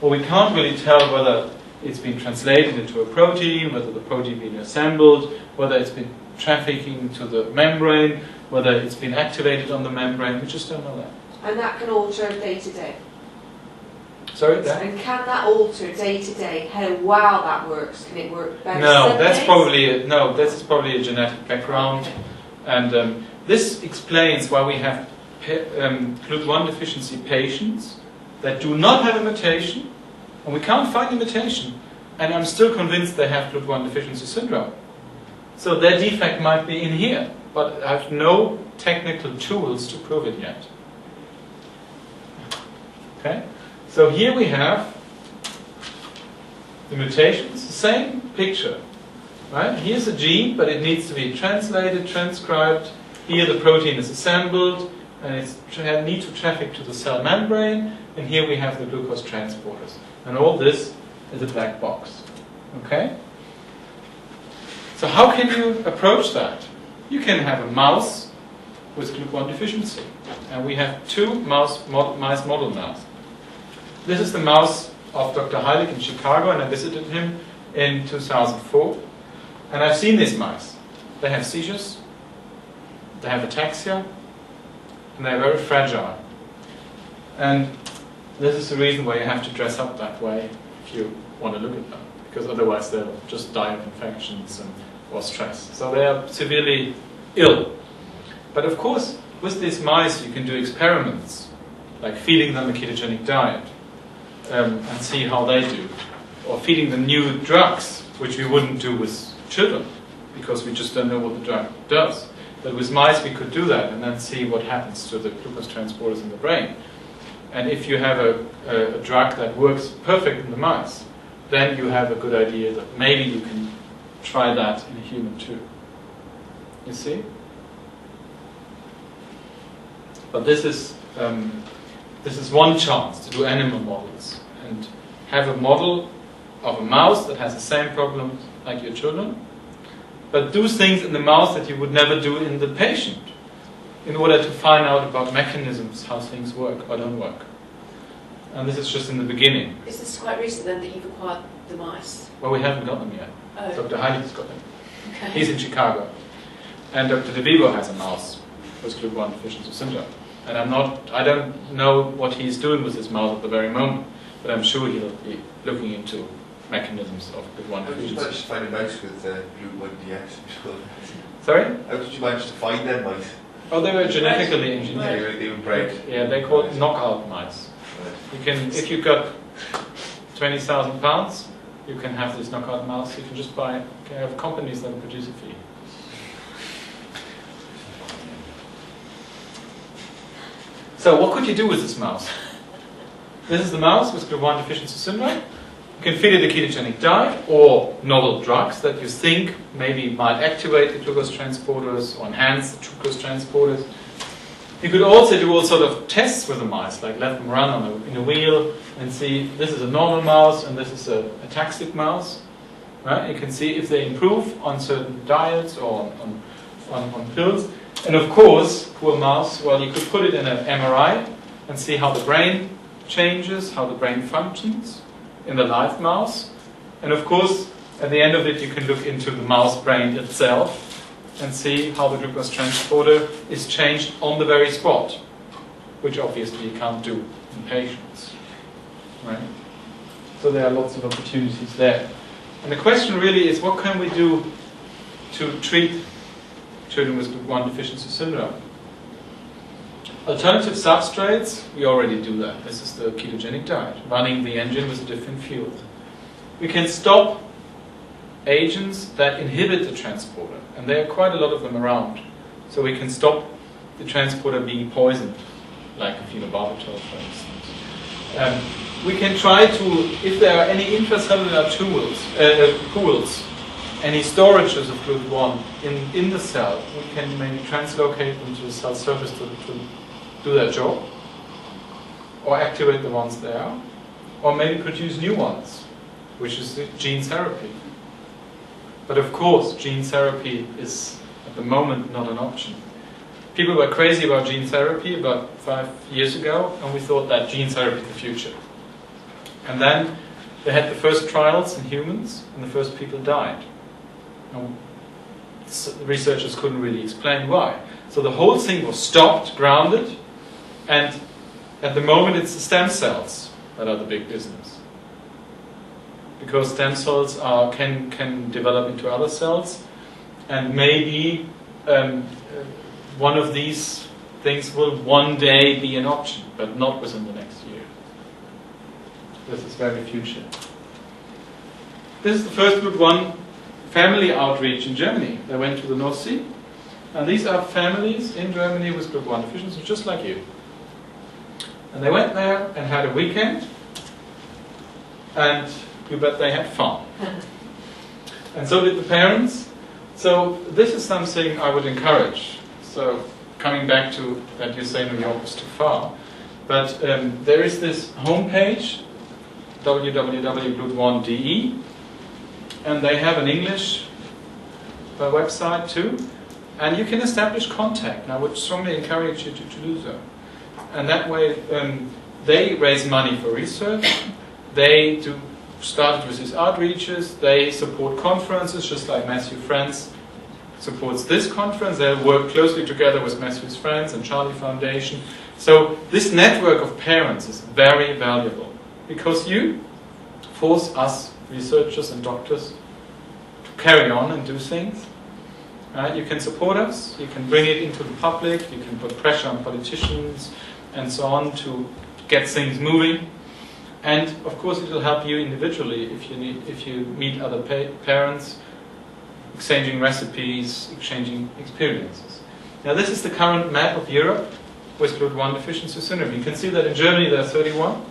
But we can't really tell whether it's been translated into a protein, whether the protein been assembled, whether it's been trafficking to the membrane, whether it's been activated on the membrane. We just don't know that. And that can alter day to day? Sorry, that? And can that alter day to day how well that works? Can it work better? No, this is probably a genetic background. Okay. And this explains why we have Glut1 deficiency patients that do not have a mutation, and we can't find the mutation, and I'm still convinced they have Glut1 deficiency syndrome. So their defect might be in here, but I have no technical tools to prove it yet. Okay? So here we have the mutations, the same picture. Right? Here's a gene, but it needs to be translated, transcribed. Here the protein is assembled, and it needs to traffic to the cell membrane, and here we have the glucose transporters. And all this is a black box. Okay? So how can you approach that? You can have a mouse with Glut1 deficiency. And we have 2 mice model now. This is the mouse of Dr. Heilig in Chicago, and I visited him in 2004. And I've seen these mice. They have seizures, they have ataxia, and they're very fragile. And this is the reason why you have to dress up that way if you want to look at them, because otherwise they'll just die of infections or stress. So they are severely ill. But of course, with these mice you can do experiments, like feeding them a ketogenic diet and see how they do, or feeding them new drugs, which we wouldn't do with children, because we just don't know what the drug does. But with mice we could do that and then see what happens to the glucose transporters in the brain. And if you have a drug that works perfect in the mice, then you have a good idea that maybe you can try that in a human too. You see? But this is one chance to do animal models and have a model of a mouse that has the same problem like your children, but do things in the mouse that you would never do in the patient in order to find out about mechanisms, how things work or don't work. And this is just in the beginning. Is this quite recent then that you've acquired the mice? Well, we haven't got them yet. Oh, Dr. Heilig's got them. okay. He's in Chicago. And Dr. De Vivo has a mouse with Glut1 deficiency syndrome. And I don't know what he's doing with his mouse at the very moment, but I'm sure he'll be looking into mechanisms of Glut1 How did you deficiency. manage to find a mouse with Glut1 DS? Sorry? How did you manage to find them mice? Oh, they were genetically engineered. They were bred. Yeah, they're called knockout mice. You can, if you've got 20,000 pounds, you can have this knockout mouse. You can just buy. You can have companies that produce it for you. So, what could you do with this mouse? This is the mouse with Glut1 deficiency syndrome. You can feed it a ketogenic diet or novel drugs that you think maybe might activate the glucose transporters or enhance the glucose transporters. You could also do all sort of tests with the mice, like let them run in a wheel and see this is a normal mouse and this is a ataxic mouse. Right? You can see if they improve on certain diets or on pills. And of course, poor mouse, well, you could put it in an MRI and see how the brain changes, how the brain functions in the live mouse. And of course, at the end of it, you can look into the mouse brain itself and see how the glucose transporter is changed on the very spot, which obviously you can't do in patients. Right? So there are lots of opportunities there. And the question really is, what can we do to treat children with Glut1 deficiency syndrome? Alternative substrates, we already do that. This is the ketogenic diet, running the engine with a different fuel. We can stop agents that inhibit the transporter, and there are quite a lot of them around. So we can stop the transporter being poisoned, like phenobarbital, for instance. We can try to, if there are any intracellular pools, any storages of Glut1 in the cell, we can maybe translocate them to the cell surface to do their job, or activate the ones there, or maybe produce new ones, which is the gene therapy. But of course, gene therapy is at the moment not an option. People were crazy about gene therapy about 5 years ago, and we thought that gene therapy is the future. And then they had the first trials in humans, and the first people died. And researchers couldn't really explain why. So the whole thing was stopped, grounded, and at the moment it's the stem cells that are the big business. Because stem cells can develop into other cells, and maybe one of these things will one day be an option, but not within the next year. This is very future. This is the first Glut1 family outreach in Germany. They went to the North Sea, and these are families in Germany with Glut1 deficiency, just like you. And they went there and had a weekend, and you bet they had fun. And so did the parents. So this is something I would encourage. So coming back to that, you say New York is too far, but there is this homepage, www.glut1.de, and they have an English website too, and you can establish contact. And I would strongly encourage you to do so. And that way, they raise money for research. They started with these outreaches. They support conferences, just like Matthew Friends supports this conference. They work closely together with Matthew's Friends and Charlie Foundation. So this network of parents is very valuable, because you force us researchers and doctors to carry on and do things. Right? You can support us, you can bring it into the public, you can put pressure on politicians and so on to get things moving. And of course it will help you individually if you meet other parents, exchanging recipes, exchanging experiences. Now this is the current map of Europe with Glut1 deficiency syndrome. You can see that in Germany there are 31,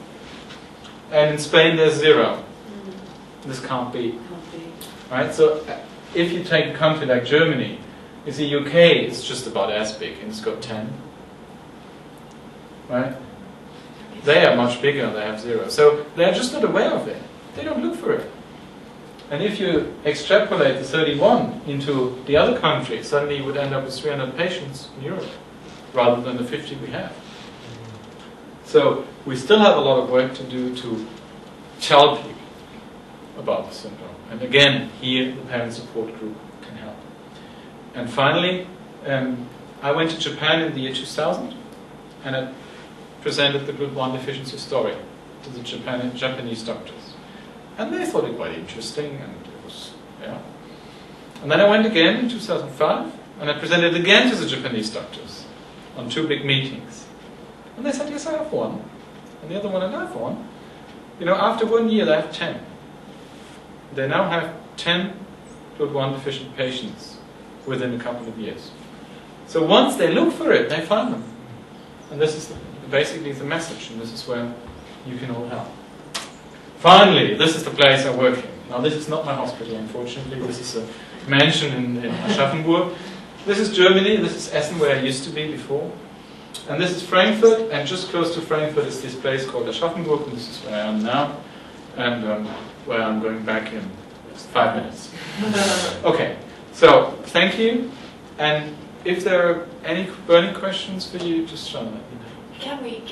and in Spain there's 0. This can't be. Right? So if you take a country like Germany, you see UK is just about as big, and it's got 10. Right? They are much bigger, they have 0. So they're just not aware of it. They don't look for it. And if you extrapolate the 31 into the other countries, suddenly you would end up with 300 patients in Europe, rather than the 50 we have. So we still have a lot of work to do to tell people about the syndrome. And again, here the parent support group can help. And finally, I went to Japan in the year 2000 and I presented the Glut1 deficiency story to the Japanese doctors. And they thought it quite interesting, and it was, yeah. And then I went again in 2005 and I presented again to the Japanese doctors on 2 big meetings. And they said, yes, I have one. And the other one, and I have one. You know, after 1 year, they have 10. They now have 10 Glut1 deficient patients within a couple of years. So once they look for it, they find them. And this is basically the message, and this is where you can all help. Finally, this is the place I work in. Now, this is not my hospital, unfortunately. This is a mansion in Aschaffenburg. This is Germany. This is Essen, where I used to be before. And this is Frankfurt, and just close to Frankfurt is this place called Aschaffenburg, and this is where I am now, and where I'm going back in 5 minutes. Okay, so thank you, and if there are any burning questions for you, just try to let me know. Can we